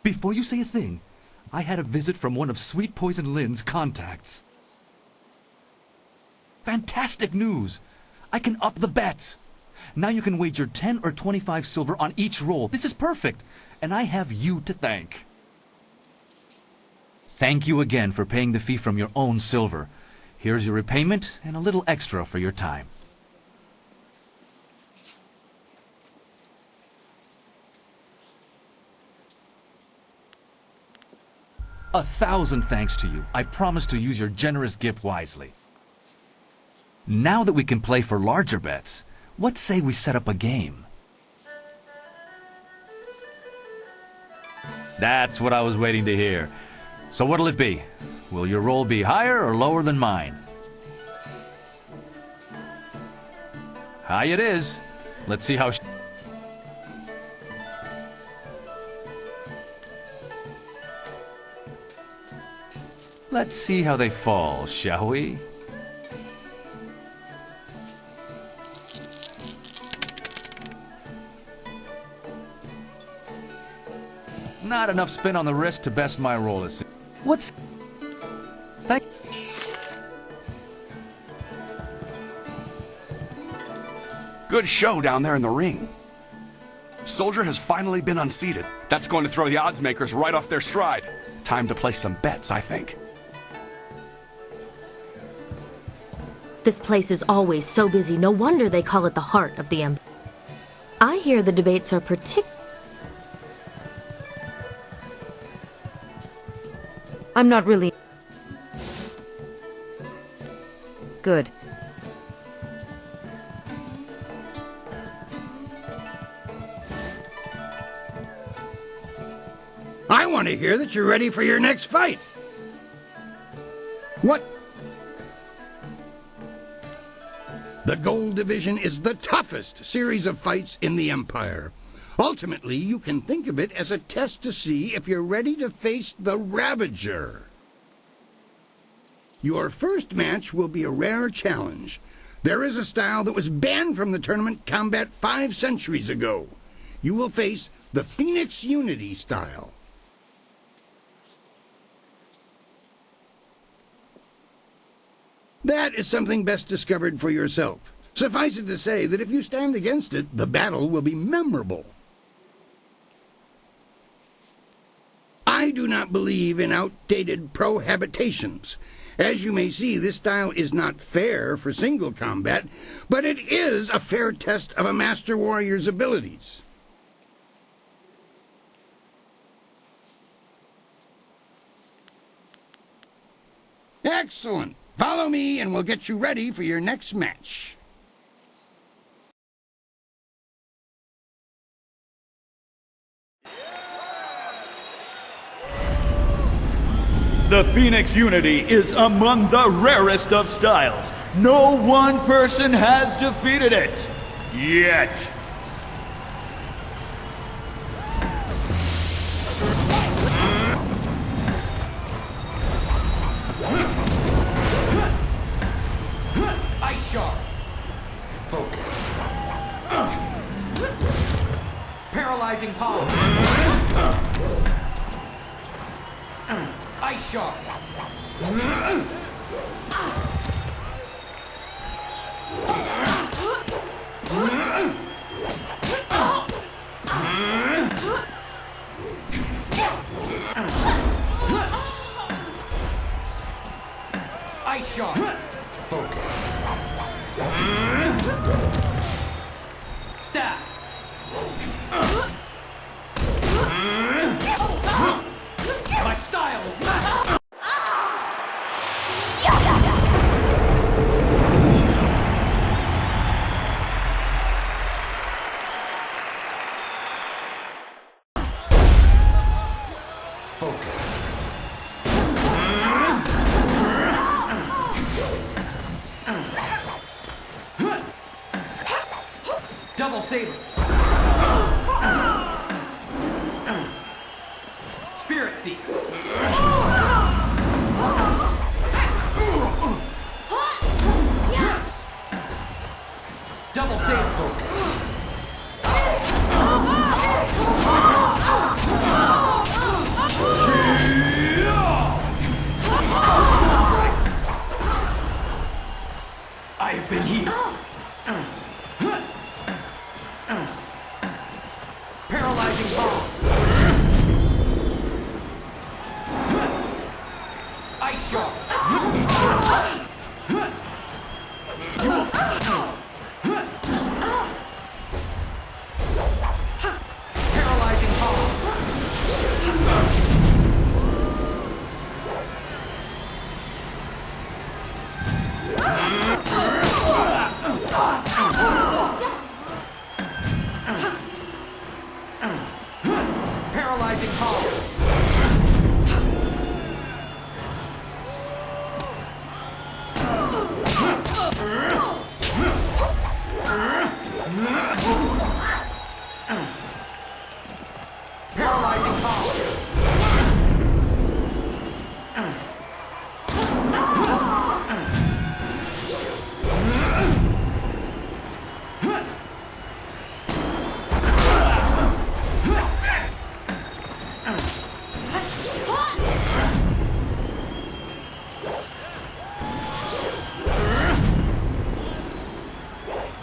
Before you say a thing, I had a visit from one of Sweet Poison Lynn's contacts. Fantastic news! I can up the bets! Now you can wager 10 or 25 silver on each roll. This is perfect, and I have you to thank. Thank you again for paying the fee from your own silver. Here's your repayment and a little extra for your time. A thousand thanks to you. I promise to use your generous gift wisely. Now that we can play for larger bets, what say we set up a game? That's what I was waiting to hear. So what'll it be? Will your roll be higher or lower than mine? High it is. Let's see how... Let's see how they fall, shall we? Not enough spin on the wrist to best my roll is. What's... Thank... Good show down there in the ring. Soldier has finally been unseated. That's going to throw the odds makers right off their stride. Time to place some bets, I think. This place is always so busy. No wonder they call it the heart of the Empire. I hear the debates are I'm not really... Good. I want to hear that you're ready for your next fight. What? The Gold Division is the toughest series of fights in the Empire. Ultimately, you can think of it as a test to see if you're ready to face the Ravager. Your first match will be a rare challenge. There is a style that was banned from the tournament combat 5 centuries ago. You will face the Phoenix Unity style. That is something best discovered for yourself. Suffice it to say that if you stand against it, the battle will be memorable. I do not believe in outdated prohabitations. As you may see, this style is not fair for single combat, but it is a fair test of a master warrior's abilities. Excellent. Follow me and we'll get you ready for your next match. The Phoenix Unity is among the rarest of styles. No one person has defeated it. Yet. Ice Shard. Focus. Paralyzing Palm. Ice Shard. Ice Shard. Focus. Staff. My style is master. Focus. Double sabers. Spirit thief. Double saber focus. I have been healed. Paralyzing bomb. Ice Shard. Paralyzing bomb. Paralyzing palm. Paralyzing palm.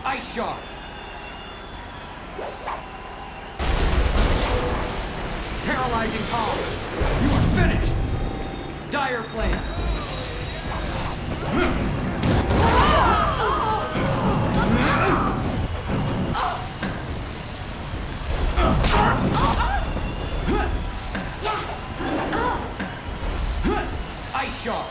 Ice Shard. Paralyzing palm. You are finished. Dire flame. Ice Shard.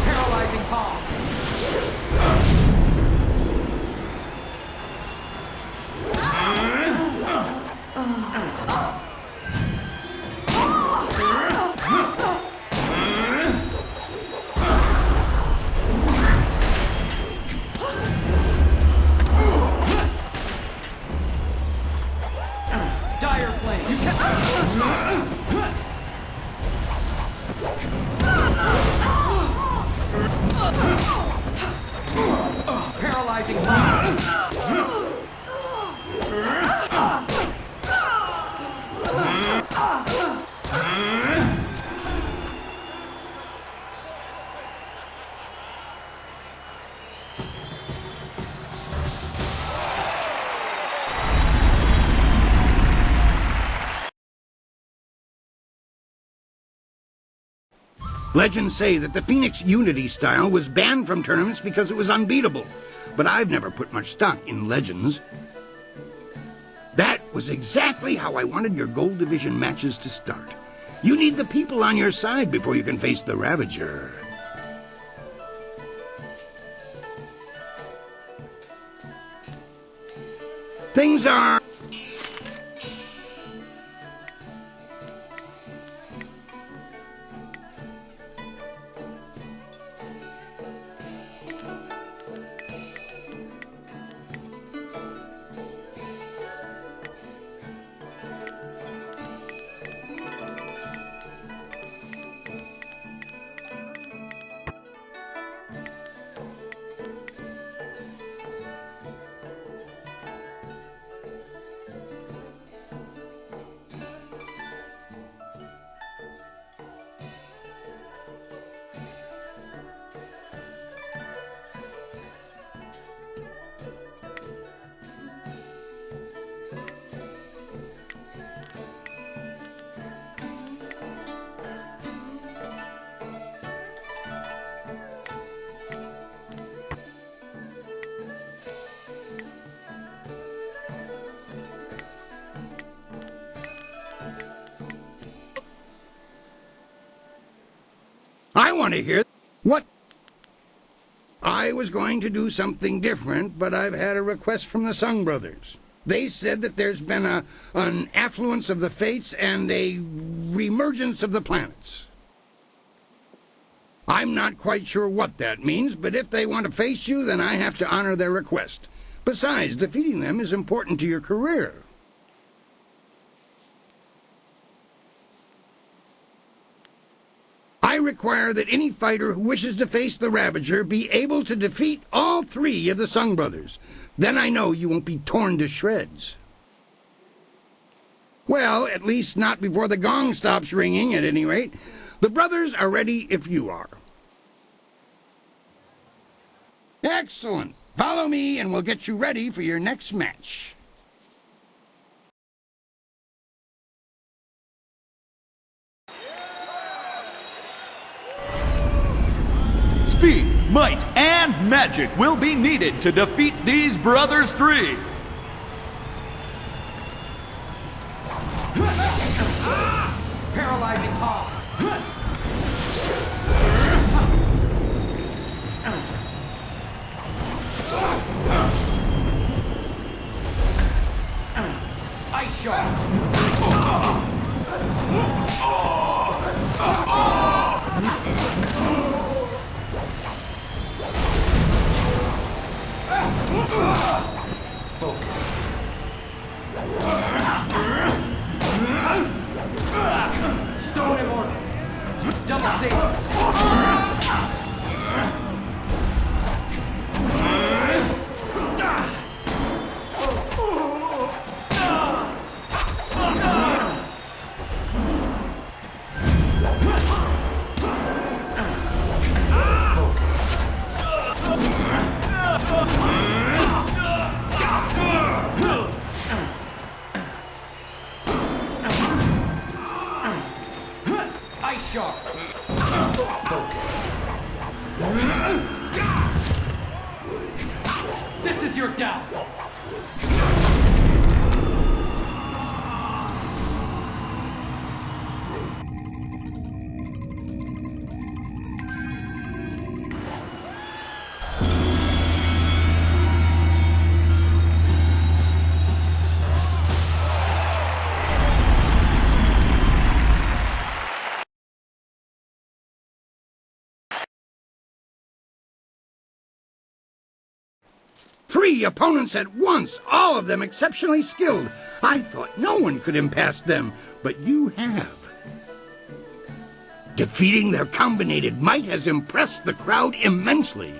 Paralyzing palm. Dire flame. You can. Paralyzing bomb. Legends say that the Phoenix Unity style was banned from tournaments because it was unbeatable, but I've never put much stock in legends. That was exactly how I wanted your Gold Division matches to start. You need the people on your side before you can face the Ravager. Things are... I want to hear what... I was going to do something different, but I've had a request from the Sung Brothers. They said that there's been an affluence of the fates and a reemergence of the planets. I'm not quite sure what that means, but if they want to face you, then I have to honor their request. Besides, defeating them is important to your career. I require that any fighter who wishes to face the Ravager be able to defeat all three of the Sung Brothers. Then I know you won't be torn to shreds. Well, at least not before the gong stops ringing, at any rate. The brothers are ready if you are. Excellent. Follow me and we'll get you ready for your next match. Speed, might, and magic will be needed to defeat these brothers three. Paralyzing palm. Ice shot. Focus. Stone in order. Double save. Ice sharp. Focus. This is your downfall. Three opponents at once, all of them exceptionally skilled. I thought no one could impass them, but you have. Defeating their combinated might has impressed the crowd immensely.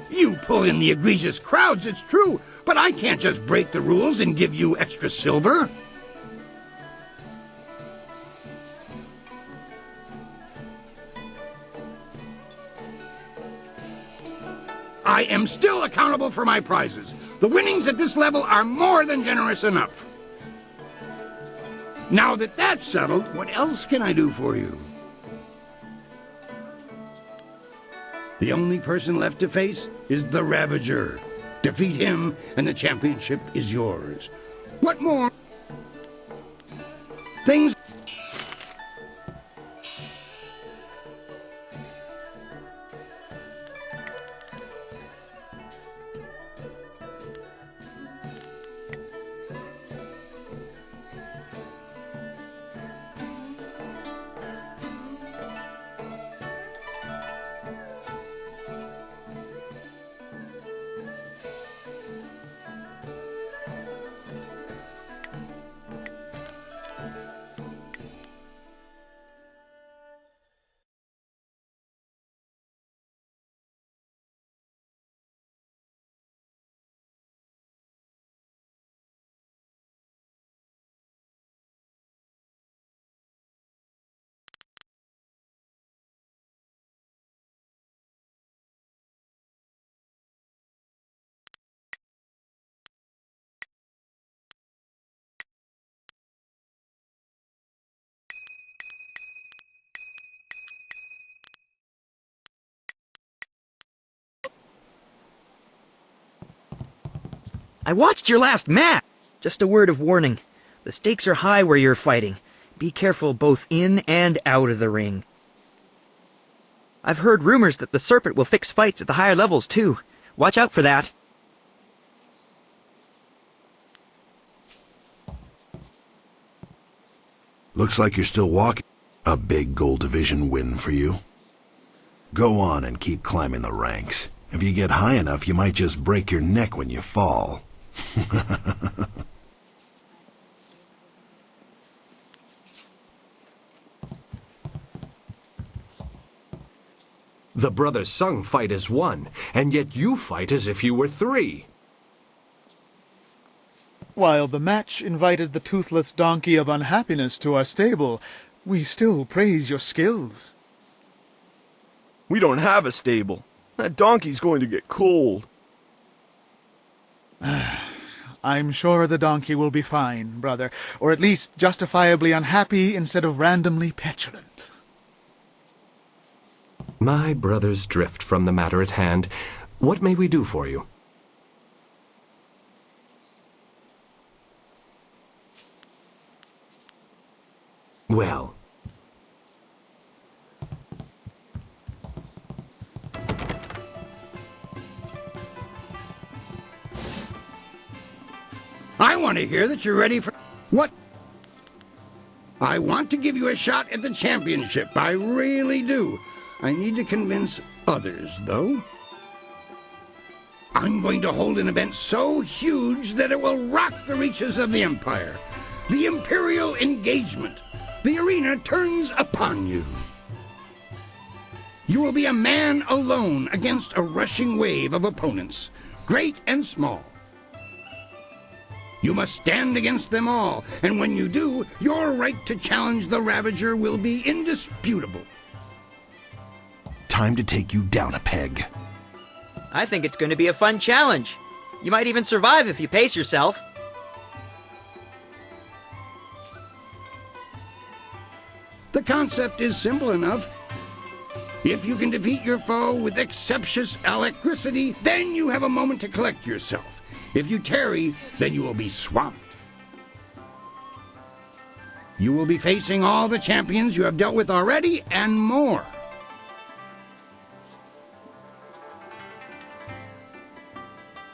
You pull in the egregious crowds, it's true, but I can't just break the rules and give you extra silver. I am still accountable for my prizes. The winnings at this level are more than generous enough. Now that that's settled, what else can I do for you? The only person left to face is the Ravager. Defeat him, and the championship is yours. What more? Things... I watched your last match. Just a word of warning. The stakes are high where you're fighting. Be careful both in and out of the ring. I've heard rumors that the Serpent will fix fights at the higher levels, too. Watch out for that. Looks like you're still walking. A big gold division win for you. Go on and keep climbing the ranks. If you get high enough, you might just break your neck when you fall. The Brothers Sung fight as one, and yet you fight as if you were three. While the match invited the toothless donkey of unhappiness to our stable, we still praise your skills. We don't have a stable. That donkey's going to get cold. I'm sure the donkey will be fine, brother, or at least justifiably unhappy instead of randomly petulant. My brothers drift from the matter at hand. What may we do for you? Well, I want to hear that you're ready for... What? I want to give you a shot at the championship. I really do. I need to convince others, though. I'm going to hold an event so huge that it will rock the reaches of the Empire. The Imperial Engagement. The arena turns upon you. You will be a man alone against a rushing wave of opponents, great and small. You must stand against them all, and when you do, your right to challenge the Ravager will be indisputable. Time to take you down a peg. I think it's going to be a fun challenge. You might even survive if you pace yourself. The concept is simple enough. If you can defeat your foe with exceptious alacrity, then you have a moment to collect yourself. If you tarry, then you will be swamped. You will be facing all the champions you have dealt with already, and more.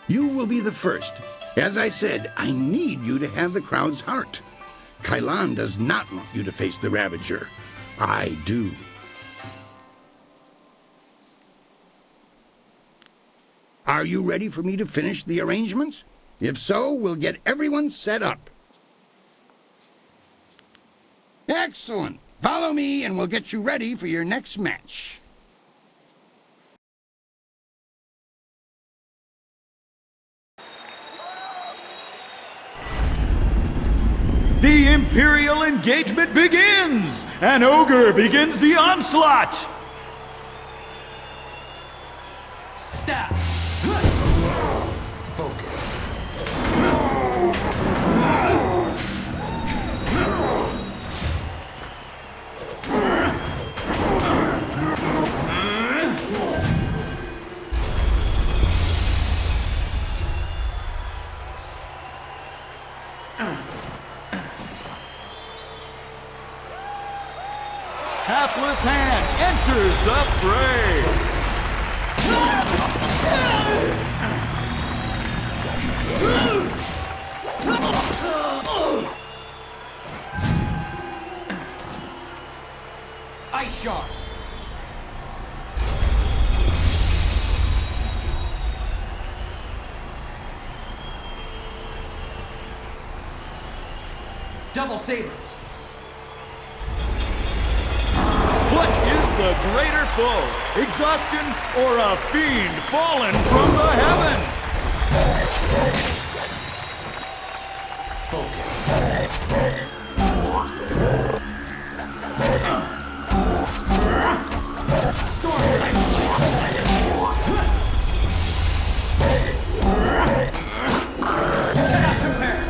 You will be the first. As I said, I need you to have the crowd's heart. Kailan does not want you to face the Ravager. I do. Are you ready for me to finish the arrangements? If so, we'll get everyone set up. Excellent. Follow me and we'll get you ready for your next match. The Imperial engagement begins! An ogre begins the onslaught! Stop! Focus. Hapless Hand enters the fray! Ice Shard. Double sabers. What is the greater foe? Exhaustion or a fiend fallen from the heavens? Focus. Storm. Cannot compare.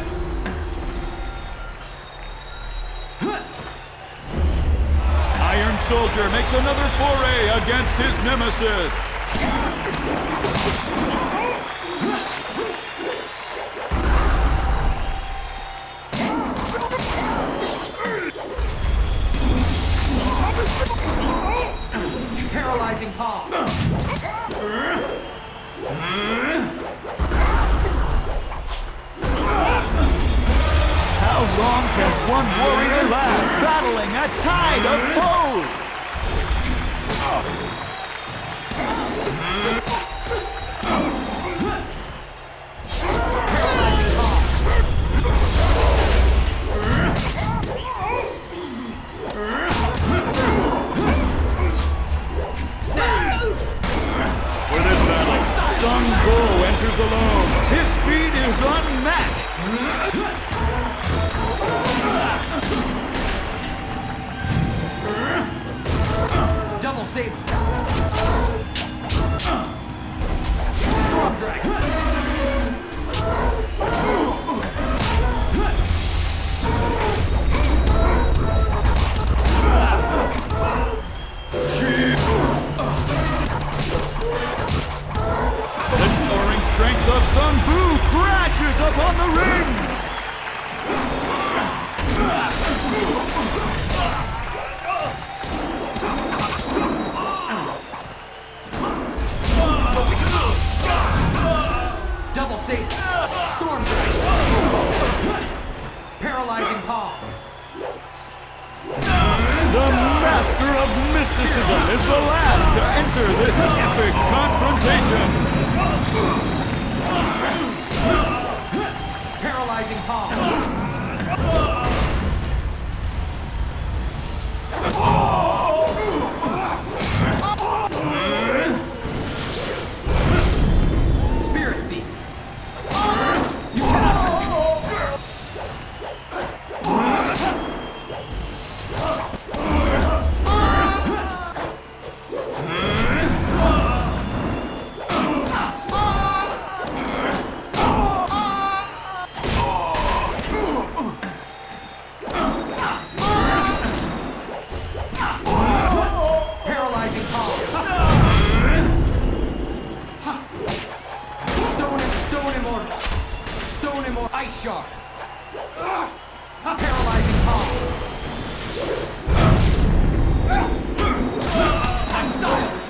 Iron Soldier makes another foray against his nemesis. Paralyzing palm. How long can one warrior last, battling a tide of foes? Paralyzing palm. Snap. For this battle, Sung Bu enters alone. His speed is unmatched. Double saber. Storm dragon. The towering strength of Sung Bu crashes upon the ring. Double saber. Storm dragon. Paralyzing palm. The master of mysticism is the last to enter this epic confrontation. Paralyzing palm. Spirit thief. You cannot. Paralyzing palm. Stone immortal. Stone immortal. Ice shard. Paralyzing palm. My style is.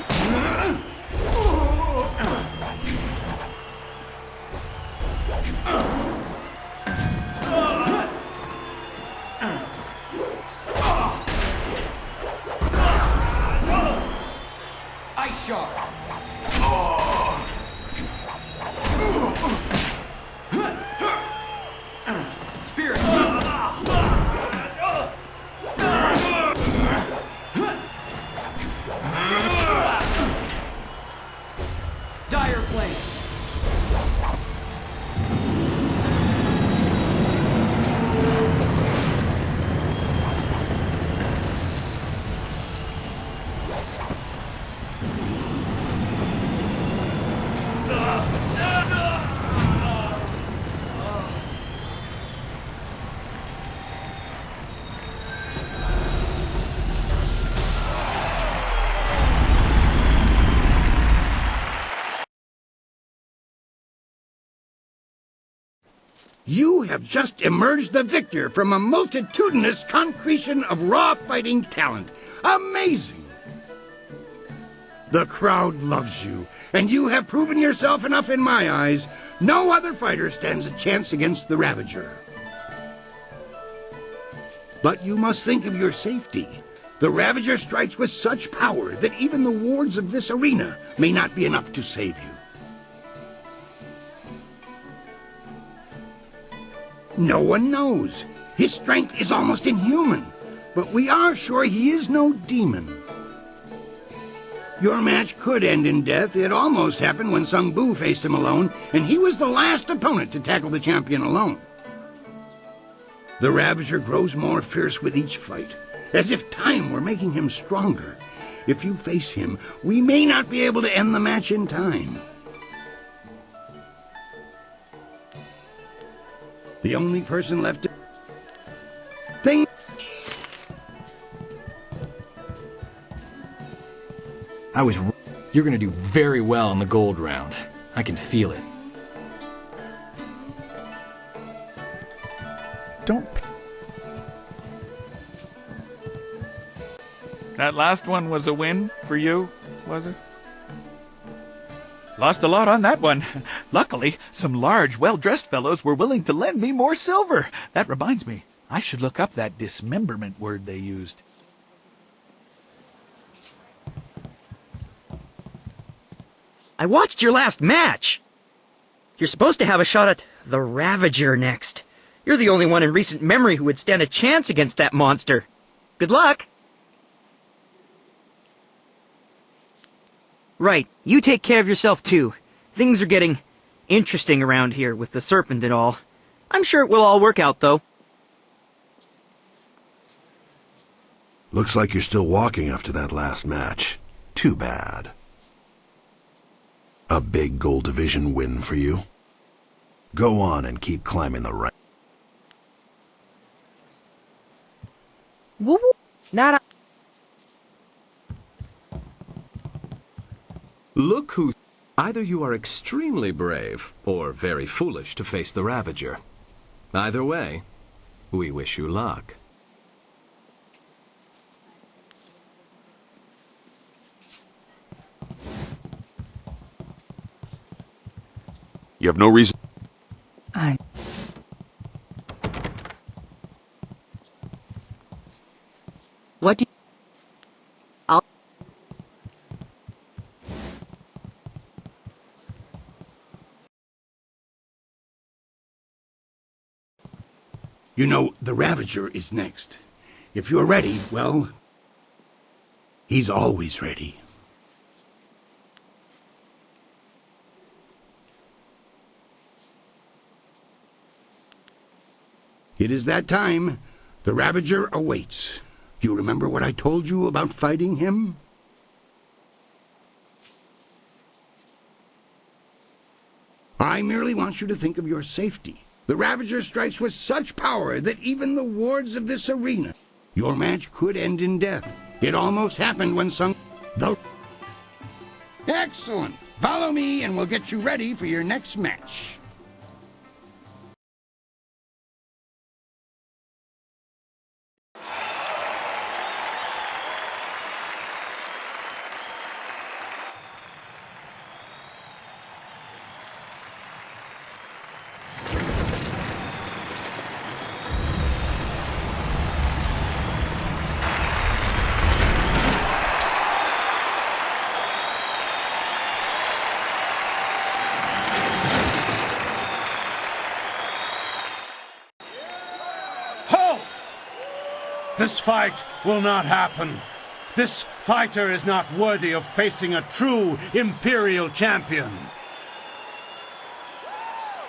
Ice shard. Spirit. Dire flame. You have just emerged the victor from a multitudinous concretion of raw fighting talent. Amazing! The crowd loves you, and you have proven yourself enough in my eyes. No other fighter stands a chance against the Ravager. But you must think of your safety. The Ravager strikes with such power that even the wards of this arena may not be enough to save you. No one knows. His strength is almost inhuman, but we are sure he is no demon. Your match could end in death. It almost happened when Sung Bu faced him alone, and he was the last opponent to tackle the champion alone. The Ravager grows more fierce with each fight, as if time were making him stronger. If you face him, we may not be able to end the match in time. The only person left to think. You're gonna do very well in the gold round. I can feel it. Don't. That last one was a win for you? was it? Lost a lot on that one. Luckily, some large, well-dressed fellows were willing to lend me more silver. That reminds me, I should look up that dismemberment word they used. I watched your last match. You're supposed to have a shot at the Ravager next. You're the only one in recent memory who would stand a chance against that monster. Good luck. Right, you take care of yourself too. Things are getting interesting around here with the serpent and all. I'm sure it will all work out, though. Looks like you're still walking after that last match. Too bad. A big Gold Division win for you. Go on and keep climbing the rank. Woo woo. Not Look who... Either you are extremely brave, or very foolish to face the Ravager. Either way, we wish you luck. You have no reason... What do you... I'll... You know, the Ravager is next. If you're ready, well, he's always ready. It is that time. The Ravager awaits. Do you remember what I told you about fighting him? I merely want you to think of your safety. The Ravager strikes with such power that even the wards of this arena... Your match could end in death. It almost happened when sung... Excellent! Follow me and we'll get you ready for your next match. This fight will not happen. This fighter is not worthy of facing a true Imperial champion.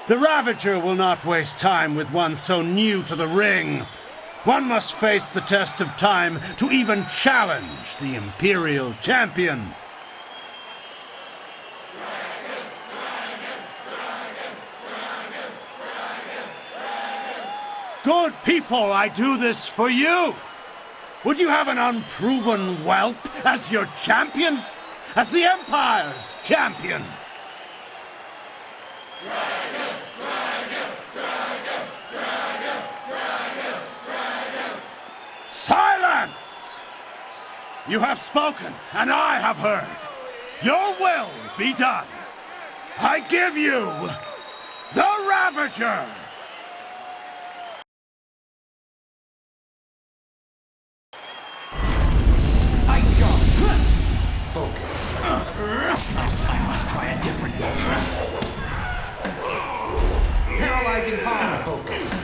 The Ravager will not waste time with one so new to the ring. One must face the test of time to even challenge the Imperial champion. Good people, I do this for you. Would you have an unproven whelp as your champion? As the Empire's champion? Silence! You have spoken, and I have heard. Your will be done. I give you the Ravager! Focus. I must try a different way. Paralyzing power. Focus.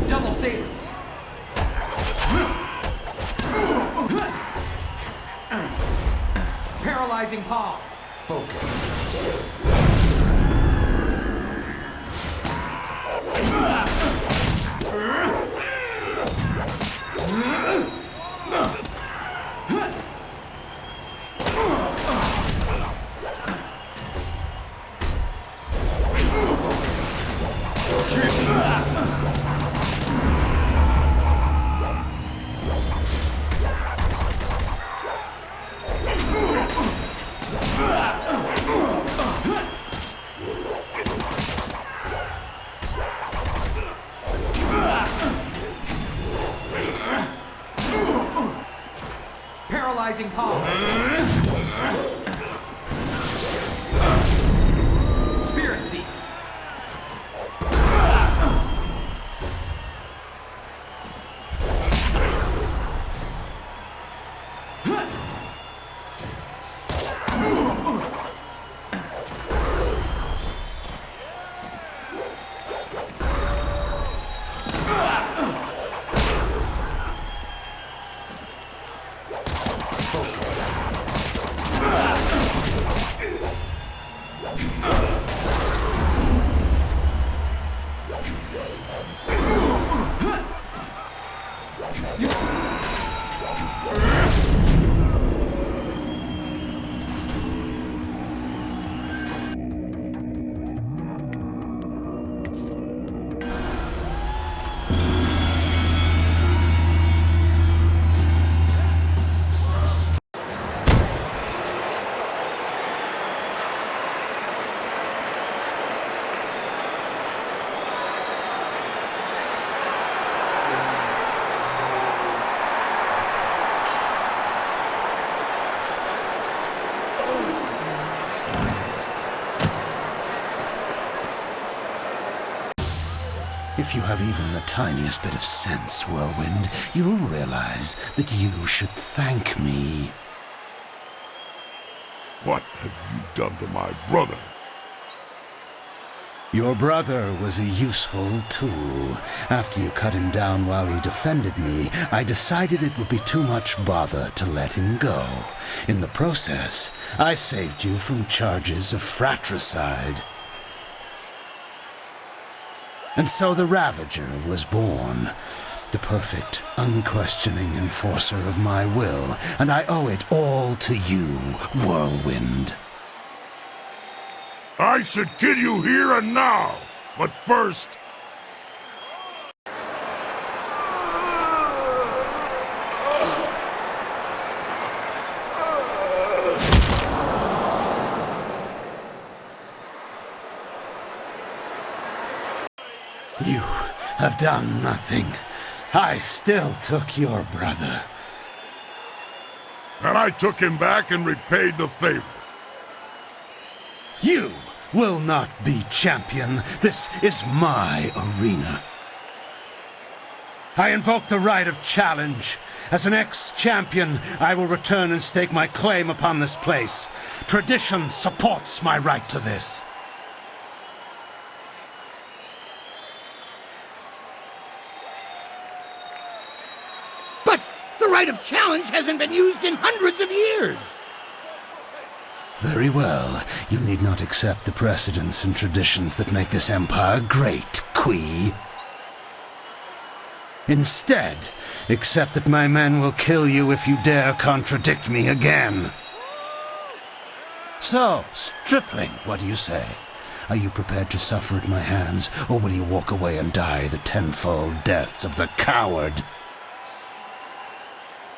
Double sabers. Paralyzing power. Focus. Paralyzing power. Spirit thief. If you have even the tiniest bit of sense, Whirlwind, you'll realize that you should thank me. What have you done to my brother? Your brother was a useful tool. After you cut him down while he defended me, I decided it would be too much bother to let him go. In the process, I saved you from charges of fratricide. And so the Ravager was born, the perfect, unquestioning enforcer of my will, and I owe it all to you, Whirlwind. I should kill you here and now, but first... You have done nothing. I still took your brother. And I took him back and repaid the favor. You will not be champion. This is my arena. I invoke the right of challenge. As an ex-champion, I will return and stake my claim upon this place. Tradition supports my right to this. But the right of challenge hasn't been used in hundreds of years. Very well. You need not accept the precedents and traditions that make this empire great, Kui. Instead, accept that my men will kill you if you dare contradict me again. So, stripling, what do you say? Are you prepared to suffer at my hands, or will you walk away and die the tenfold deaths of the coward?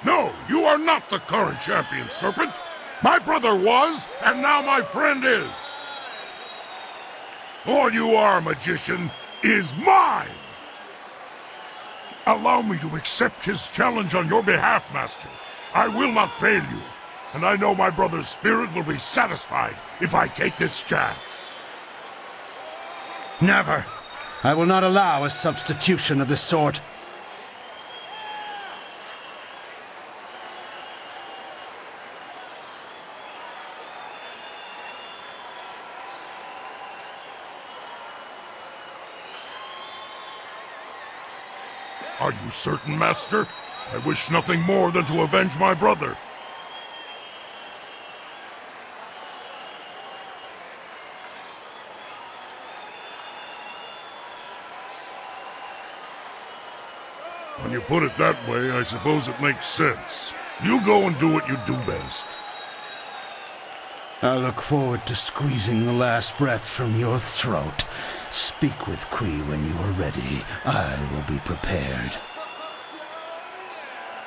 No, you are not the current champion, Serpent. My brother was, and now my friend is. All you are, magician, is mine. Allow me to accept his challenge on your behalf, Master. I will not fail you, and I know my brother's spirit will be satisfied if I take this chance. Never. I will not allow a substitution of this sort. Are you certain, Master? I wish nothing more than to avenge my brother. When you put it that way, I suppose it makes sense. You go and do what you do best. I look forward to squeezing the last breath from your throat. Speak with Kui when you are ready. I will be prepared.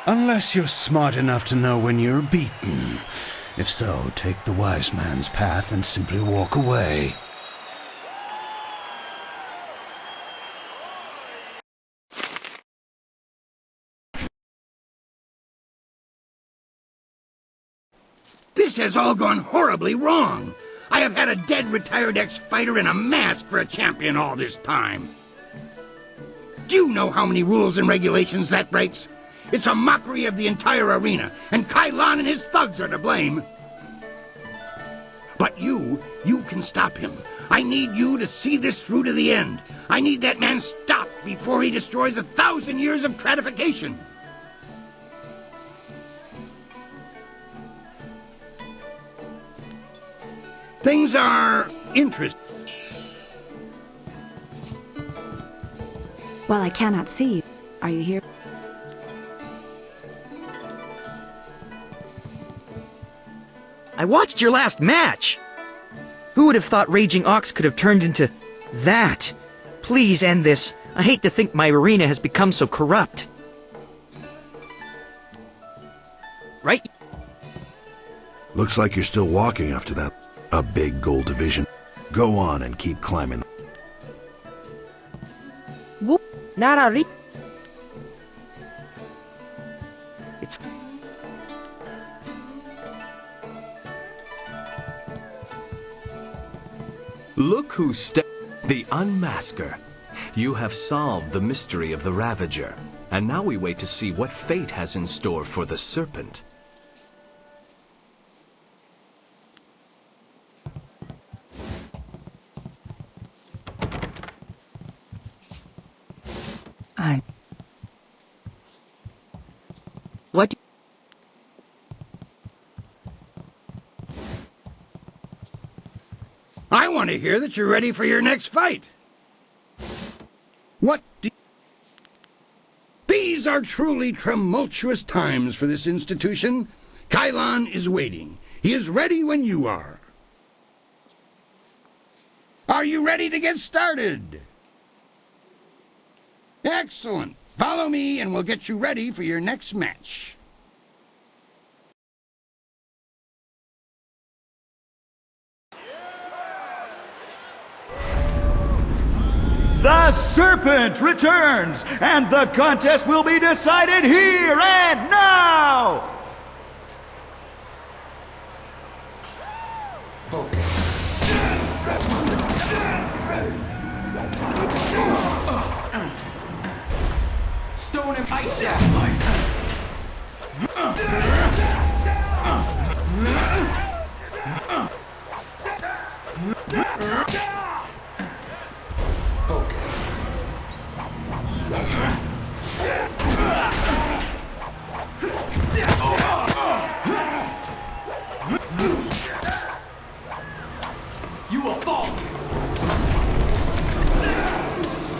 Unless you're smart enough to know when you're beaten. If so, take the wise man's path and simply walk away. This has all gone horribly wrong. I have had a dead retired ex-fighter in a mask for a champion all this time. Do you know how many rules and regulations that breaks? It's a mockery of the entire arena, and Kailan and his thugs are to blame. But you can stop him. I need you to see this through to the end. I need that man stopped before he destroys 1,000 years of gratification. Things are interesting. While I cannot see you, are you here? I watched your last match! Who would have thought Raging Ox could have turned into that? Please end this. I hate to think my arena has become so corrupt. Right? Looks like you're still walking after that. A big gold division. Go on and keep climbing. Whoop. Narari. It's... Look who the Unmasker. You have solved the mystery of the Ravager, and now we wait to see what fate has in store for the Serpent. What? I want to hear that you're ready for your next fight. What do... These are truly tumultuous times for this institution. Kailan is waiting. He is ready when you are. Are you ready to get started? Excellent. Follow me and we'll get you ready for your next match. The Serpent returns, and the contest will be decided here and now! Focus. Stone and ice shaft. Focus. You will fall.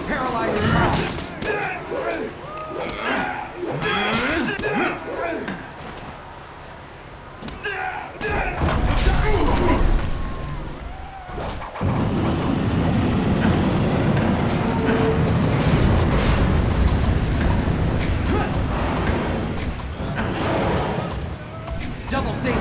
Paralyzing power. Double save.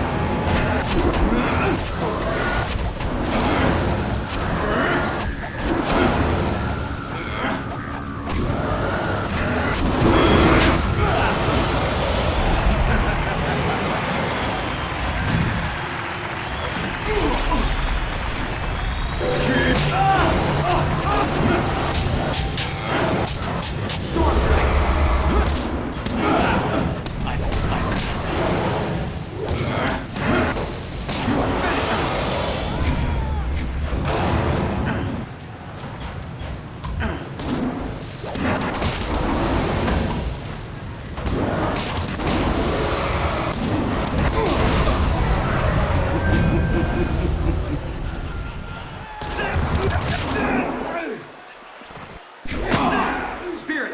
Spirit.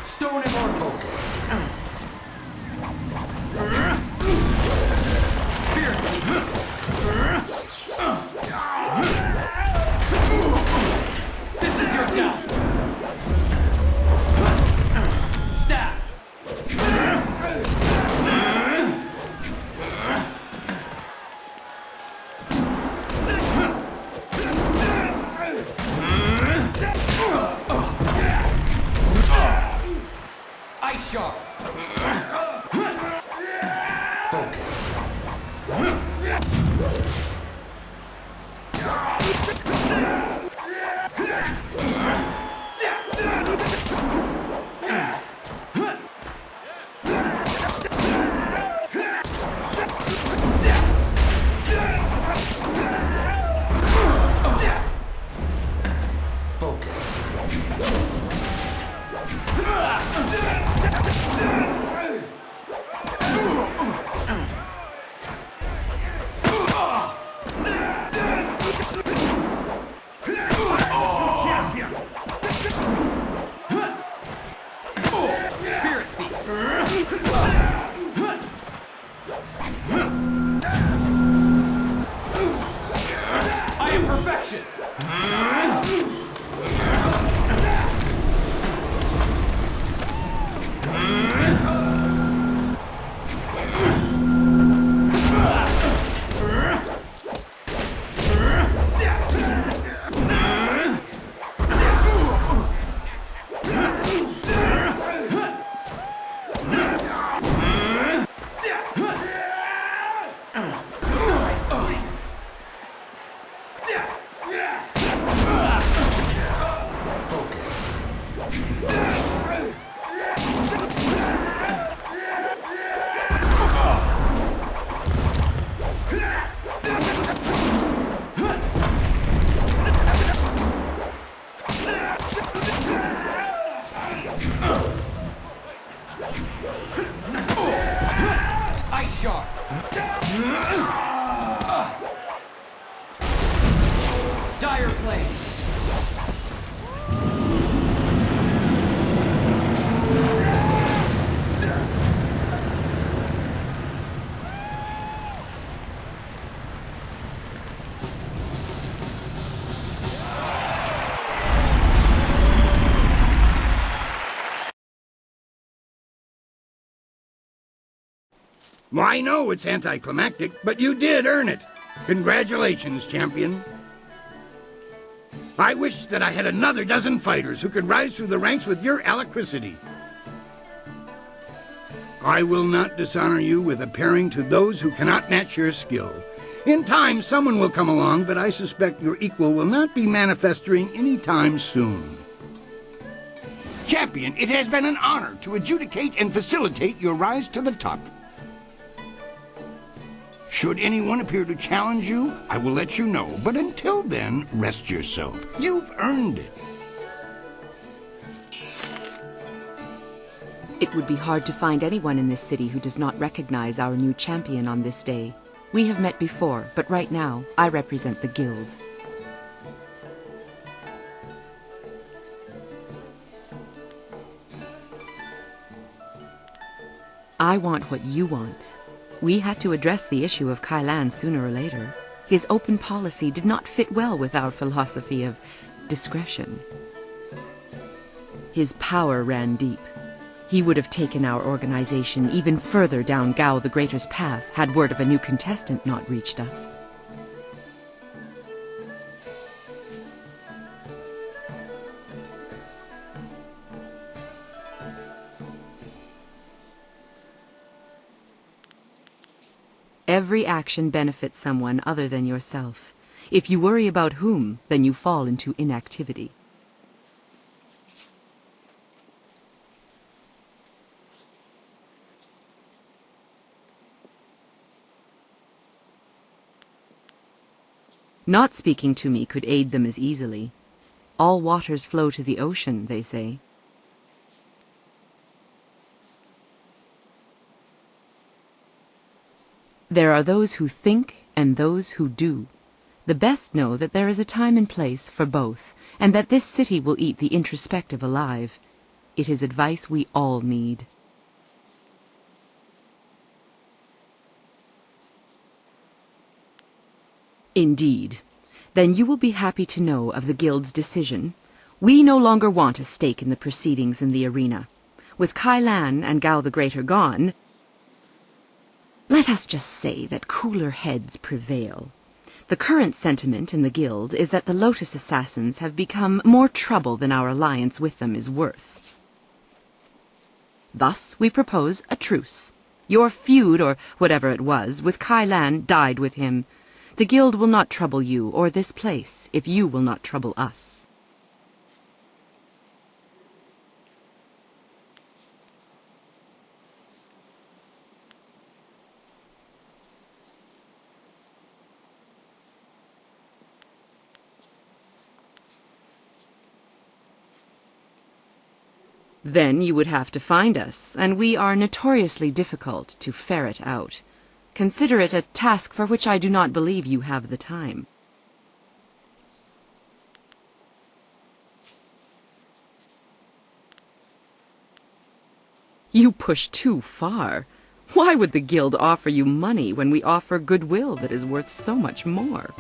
Stone and more focus. Spirit. This is your death. Staff. Focus. Ice Shark! Dire Flame! Well, I know it's anticlimactic, but you did earn it. Congratulations, champion. I wish that I had another dozen fighters who could rise through the ranks with your alacrity. I will not dishonor you with appearing to those who cannot match your skill. In time, someone will come along, but I suspect your equal will not be manifesting any time soon. Champion, it has been an honor to adjudicate and facilitate your rise to the top. Should anyone appear to challenge you, I will let you know. But until then, rest yourself. You've earned it. It would be hard to find anyone in this city who does not recognize our new champion on this day. We have met before, but right now, I represent the guild. I want what you want. We had to address the issue of Kailan sooner or later. His open policy did not fit well with our philosophy of discretion. His power ran deep. He would have taken our organization even further down Gao the Greater's path had word of a new contestant not reached us. Every action benefits someone other than yourself. If you worry about whom, then you fall into inactivity. Not speaking to me could aid them as easily. All waters flow to the ocean, they say. There are those who think and those who do. The best know that there is a time and place for both, and that this city will eat the introspective alive. It is advice we all need. Indeed. Then you will be happy to know of the Guild's decision. We no longer want a stake in the proceedings in the arena. With Kailan and Gao the Greater gone, let us just say that cooler heads prevail. The current sentiment in the Guild is that the Lotus Assassins have become more trouble than our alliance with them is worth. Thus, we propose a truce. Your feud, or whatever it was, with Kai Lan died with him. The guild will not trouble you or this place if you will not trouble us. Then you would have to find us, and we are notoriously difficult to ferret out. Consider it a task for which I do not believe you have the time. You push too far. Why would the guild offer you money when we offer goodwill that is worth so much more?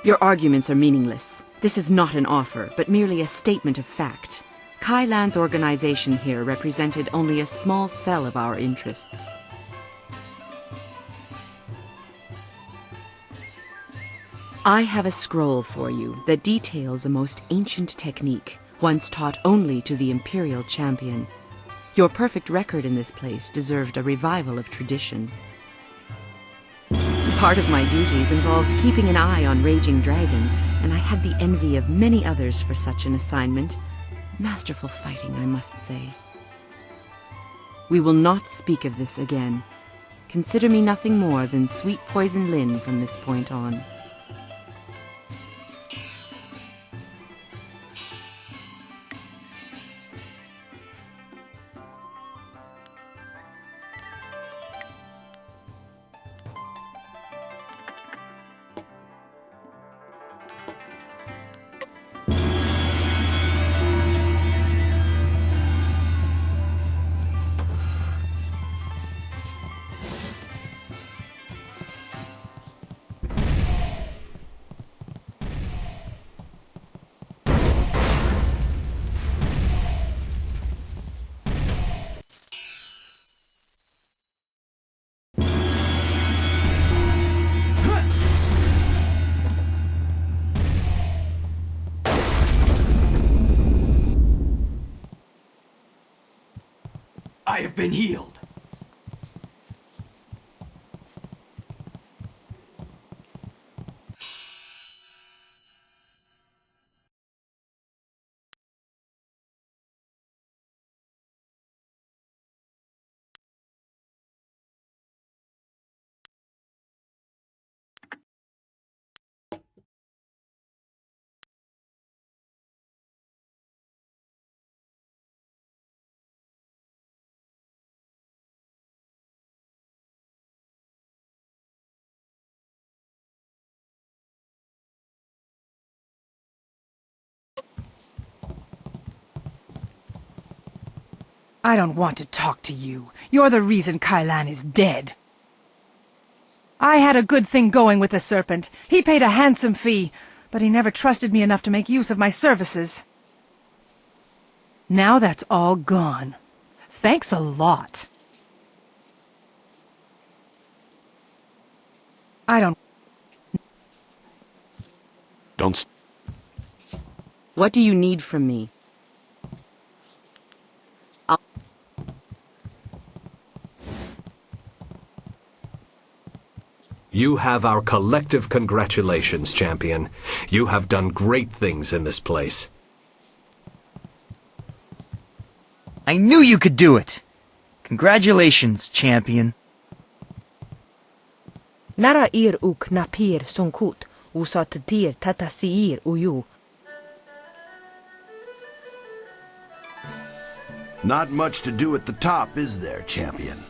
Your arguments are meaningless. This is not an offer, but merely a statement of fact. Kai Lan's organization here represented only a small cell of our interests. I have a scroll for you that details a most ancient technique, once taught only to the Imperial champion. Your perfect record in this place deserved a revival of tradition. Part of my duties involved keeping an eye on Raging Dragon, and I had the envy of many others for such an assignment. Masterful fighting, I must say. We will not speak of this again. Consider me nothing more than Sweet Poison Lin from this point on. I have been healed. I don't want to talk to you. You're the reason Kai Lan is dead. I had a good thing going with the Serpent. He paid a handsome fee, but he never trusted me enough to make use of my services. Now that's all gone. Thanks a lot. I don't... What do you need from me? You have our collective congratulations, champion. You have done great things in this place. I knew you could do it! Congratulations, champion. Nara ir uk napir sonkut, usatatir tatasiir uyu. Not much to do at the top, is there, champion?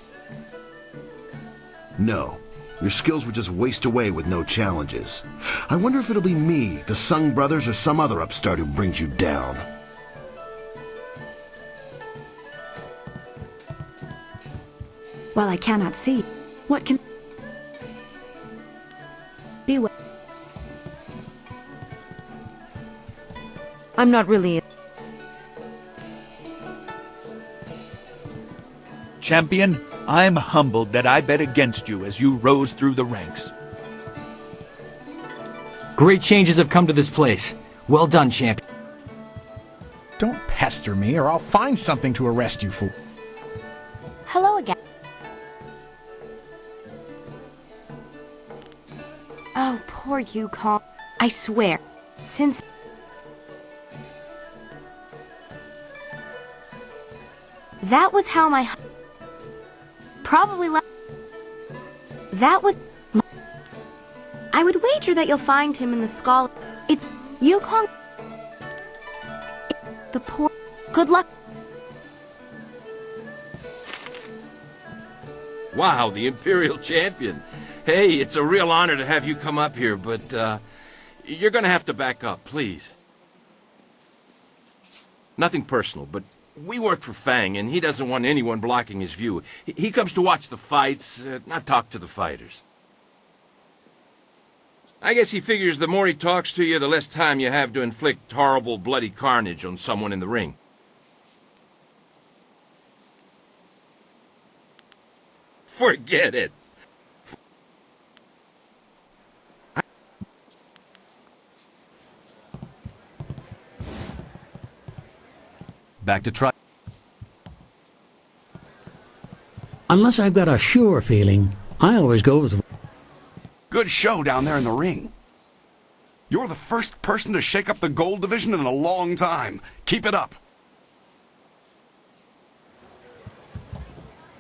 No. Your skills would just waste away with no challenges. I wonder if it'll be me, the Sung brothers, or some other upstart who brings you down. While I cannot see, what can... Be well. I'm not really... Champion, I'm humbled that I bet against you as you rose through the ranks. Great changes have come to this place. Well done, champion. Don't pester me or I'll find something to arrest you for. Hello again. Oh, poor Yukon. I swear, since... That was how my... Probably That was... I would wager that you'll find him in the skull. It's... Yukon... The poor... Good luck. Wow, the Imperial Champion. Hey, it's a real honor to have you come up here, but, you're gonna have to back up, please. Nothing personal, but we work for Fang, and he doesn't want anyone blocking his view. He comes to watch the fights, not talk to the fighters. I guess he figures the more he talks to you, the less time you have to inflict horrible, bloody carnage on someone in the ring. Forget it. Back to try. Unless I've got a sure feeling, I always go with... Good show down there in the ring. You're the first person to shake up the gold division in a long time. Keep it up.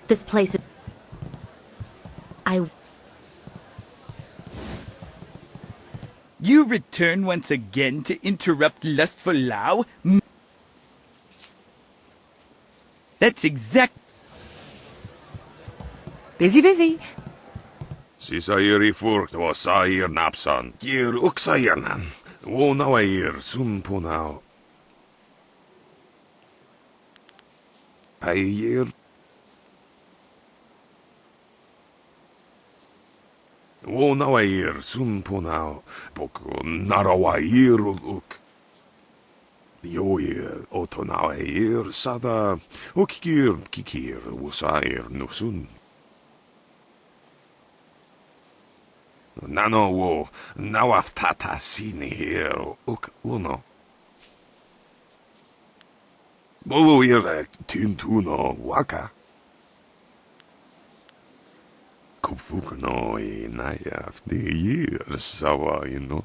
This place is... You return once again to interrupt lustful Lao? That's exact... Busy. Sisairi furkt wa sair napsan. Gir uksayernan. Wo nawair sun punao. Ayir. Wo nawair sun punao. Boko narawair uk. Yoir otonawair sada. Ukikir kikir usair nusun. Nano wo nawaftata sini here uk uno. Bowo ire tintuno waka. Kupfukuno I nayaf de year sawa ino.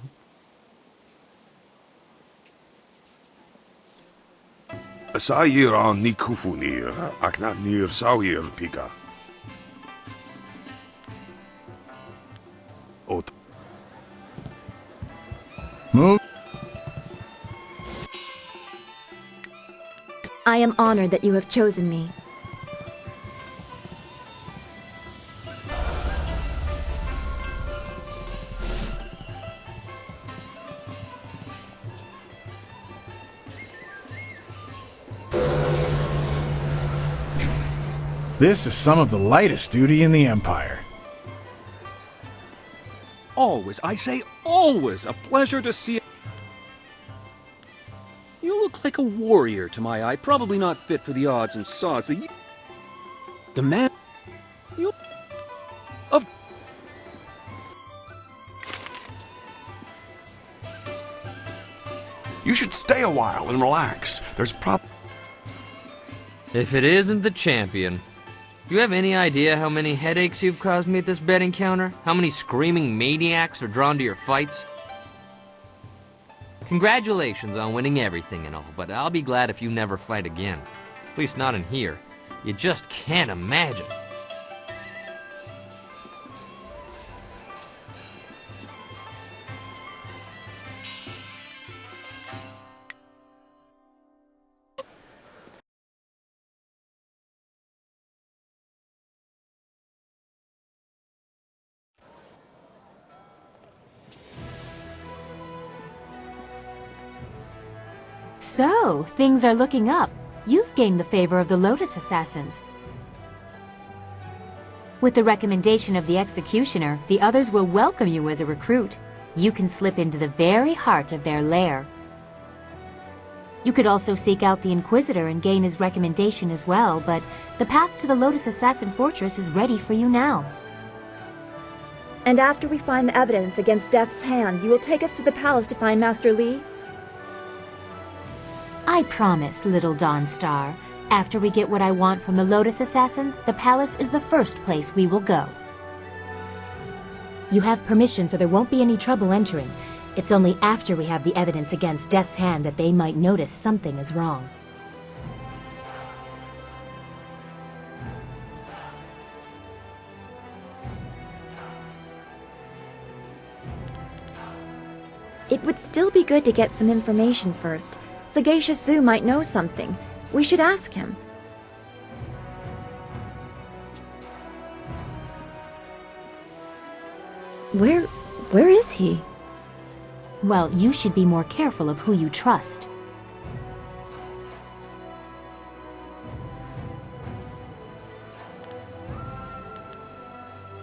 Sayir on nikufunir aknat nir sawir pika. Ot. Move. I am honored that you have chosen me. This is some of the lightest duty in the Empire. Always, I say always, a pleasure to see... You look like a warrior to my eye, probably not fit for the odds and sods. The man... You... Of... You should stay a while and relax. There's If it isn't the champion. Do you have any idea how many headaches you've caused me at this betting counter? How many screaming maniacs are drawn to your fights? Congratulations on winning everything and all, but I'll be glad if you never fight again. At least not in here. You just can't imagine. So, things are looking up. You've gained the favor of the Lotus Assassins. With the recommendation of the Executioner, the others will welcome you as a recruit. You can slip into the very heart of their lair. You could also seek out the Inquisitor and gain his recommendation as well, but the path to the Lotus Assassin Fortress is ready for you now. And after we find the evidence against Death's Hand, you will take us to the palace to find Master Li? I promise, little Dawnstar. After we get what I want from the Lotus Assassins, the palace is the first place we will go. You have permission, so there won't be any trouble entering. It's only after we have the evidence against Death's Hand that they might notice something is wrong. It would still be good to get some information first. Sagacious Zoo might know something. We should ask him. Where is he? Well, you should be more careful of who you trust.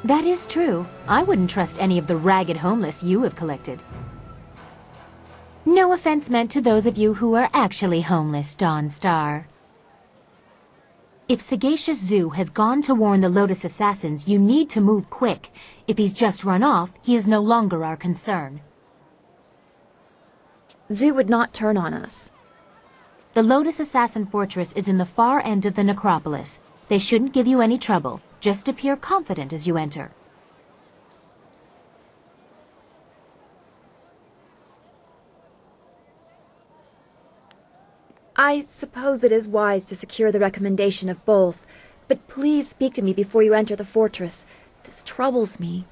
That is true. I wouldn't trust any of the ragged homeless you have collected. No offense meant to those of you who are actually homeless, Dawnstar. If Sagacious Zoo has gone to warn the Lotus Assassins, you need to move quick. If he's just run off, he is no longer our concern. Zoo would not turn on us. The Lotus Assassin Fortress is in the far end of the necropolis. They shouldn't give you any trouble. Just appear confident as you enter. I suppose it is wise to secure the recommendation of both, but please speak to me before you enter the fortress. This troubles me.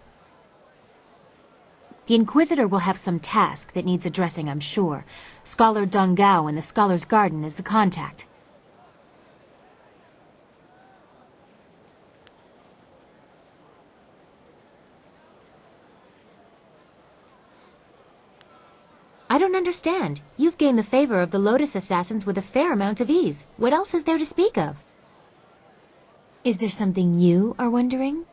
The Inquisitor will have some task that needs addressing, I'm sure. Scholar Dongao in the Scholar's Garden is the contact. I don't understand. You've gained the favor of the Lotus Assassins with a fair amount of ease. What else is there to speak of? Is there something you are wondering?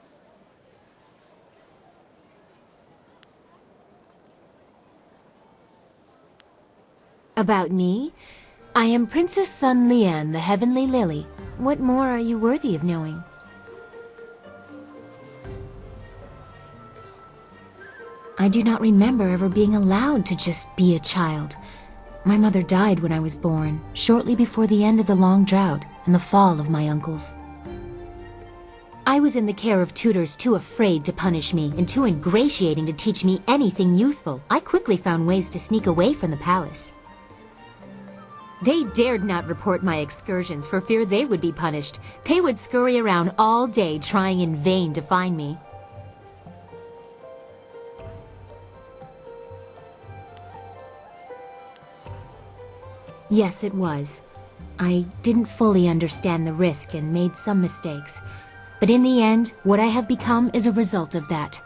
About me? I am Princess Sun Lian, the Heavenly Lily. What more are you worthy of knowing? I do not remember ever being allowed to just be a child. My mother died when I was born, shortly before the end of the long drought and the fall of my uncles. I was in the care of tutors too afraid to punish me and too ingratiating to teach me anything useful. I quickly found ways to sneak away from the palace. They dared not report my excursions for fear they would be punished. They would scurry around all day trying in vain to find me. Yes, it was. I didn't fully understand the risk and made some mistakes. But in the end, what I have become is a result of that.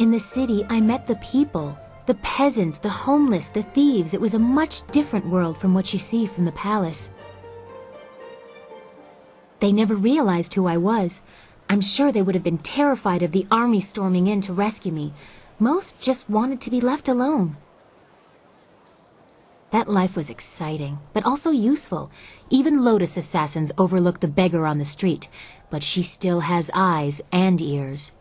In the city, I met the people. The peasants, the homeless, the thieves. It was a much different world from what you see from the palace. They never realized who I was. I'm sure they would have been terrified of the army storming in to rescue me. Most just wanted to be left alone. That life was exciting, but also useful. Even Lotus Assassins overlook the beggar on the street, but she still has eyes and ears.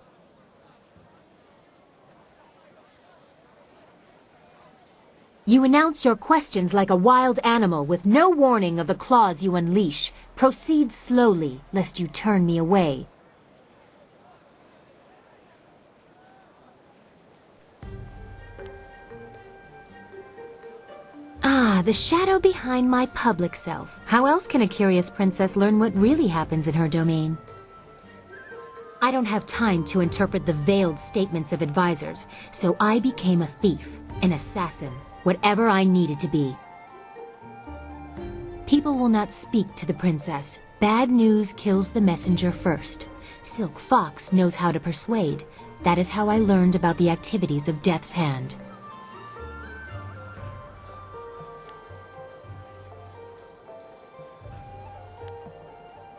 You announce your questions like a wild animal with no warning of the claws you unleash. Proceed slowly, lest you turn me away. Ah, the shadow behind my public self. How else can a curious princess learn what really happens in her domain? I don't have time to interpret the veiled statements of advisors, so I became a thief, an assassin, whatever I needed to be. People will not speak to the princess. Bad news kills the messenger first. Silk Fox knows how to persuade. That is how I learned about the activities of Death's Hand.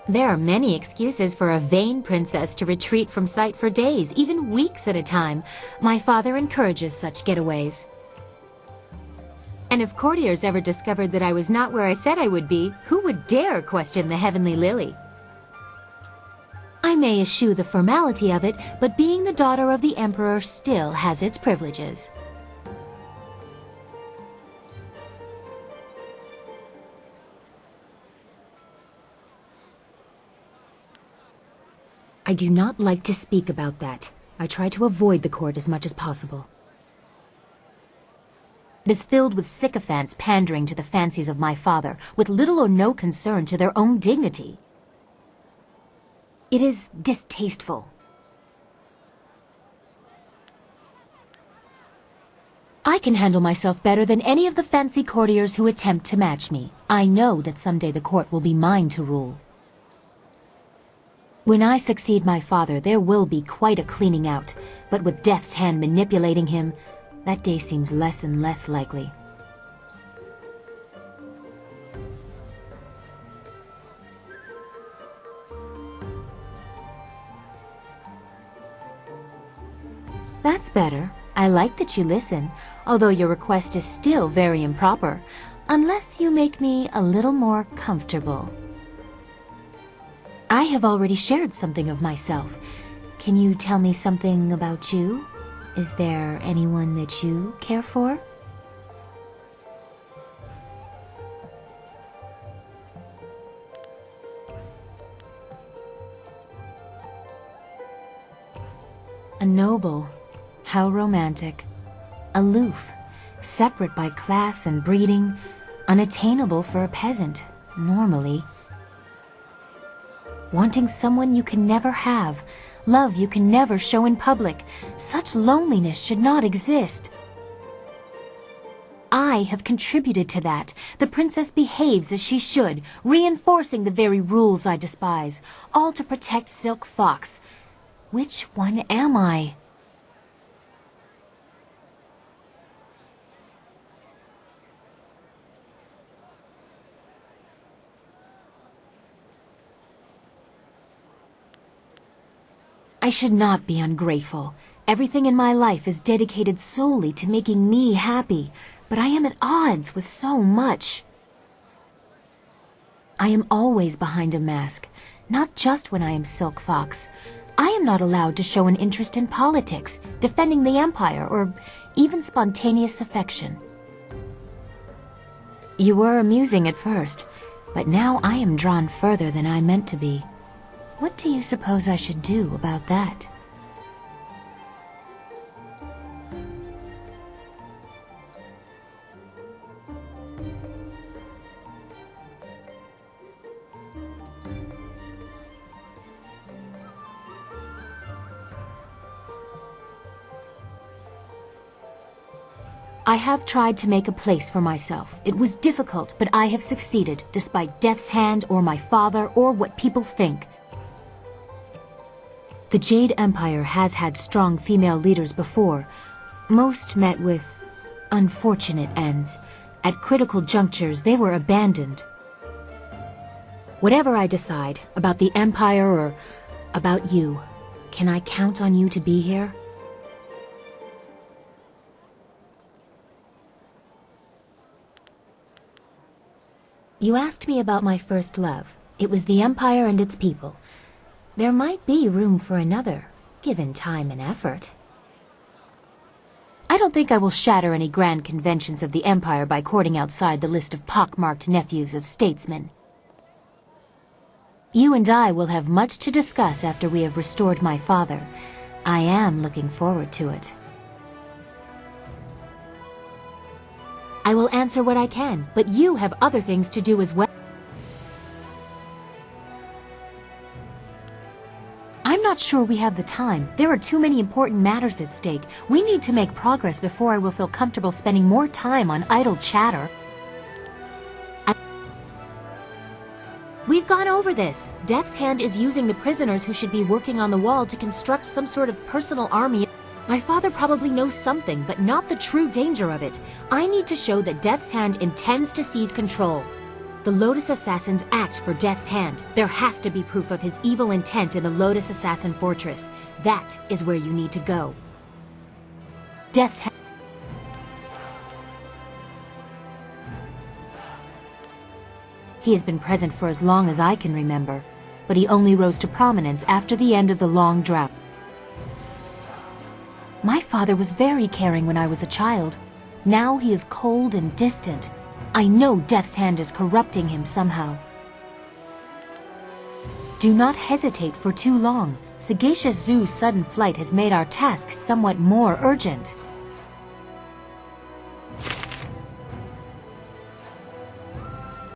There are many excuses for a vain princess to retreat from sight for days, even weeks at a time. My father encourages such getaways. And if courtiers ever discovered that I was not where I said I would be, who would dare question the heavenly lily? I may eschew the formality of it, but being the daughter of the Emperor still has its privileges. I do not like to speak about that. I try to avoid the court as much as possible. It is filled with sycophants pandering to the fancies of my father, with little or no concern to their own dignity. It is distasteful. I can handle myself better than any of the fancy courtiers who attempt to match me. I know that someday the court will be mine to rule. When I succeed my father, there will be quite a cleaning out, but with Death's hand manipulating him, that day seems less and less likely. That's better. I like that you listen, although your request is still very improper, unless you make me a little more comfortable. I have already shared something of myself. Can you tell me something about you? Is there anyone that you care for? A noble. How romantic. Aloof, separate by class and breeding, unattainable for a peasant, normally. Wanting someone you can never have, love you can never show in public. Such loneliness should not exist. I have contributed to that. The princess behaves as she should, reinforcing the very rules I despise, all to protect Silk Fox. Which one am I? I should not be ungrateful. Everything in my life is dedicated solely to making me happy, but I am at odds with so much. I am always behind a mask, not just when I am Silk Fox. I am not allowed to show an interest in politics, defending the Empire, or even spontaneous affection. You were amusing at first, but now I am drawn further than I meant to be. What do you suppose I should do about that? I have tried to make a place for myself. It was difficult, but I have succeeded, despite Death's hand or my father or what people think. The Jade Empire has had strong female leaders before. Most met with unfortunate ends. At critical junctures, they were abandoned. Whatever I decide, about the Empire or about you, can I count on you to be here? You asked me about my first love. It was the Empire and its people. There might be room for another, given time and effort. I don't think I will shatter any grand conventions of the Empire by courting outside the list of pockmarked nephews of statesmen. You and I will have much to discuss after we have restored my father. I am looking forward to it. I will answer what I can, but you have other things to do as well. I'm not sure we have the time. There are too many important matters at stake. We need to make progress before I will feel comfortable spending more time on idle chatter. We've gone over this. Death's Hand is using the prisoners who should be working on the wall to construct some sort of personal army. My father probably knows something, but not the true danger of it. I need to show that Death's Hand intends to seize control. The Lotus Assassins act for Death's Hand. There has to be proof of his evil intent in the Lotus Assassin Fortress. That is where you need to go. Death's Hand. He has been present for as long as I can remember, but he only rose to prominence after the end of the long drought. My father was very caring when I was a child. Now he is cold and distant. I know Death's hand is corrupting him somehow. Do not hesitate for too long. Sagacious Zoo's sudden flight has made our task somewhat more urgent.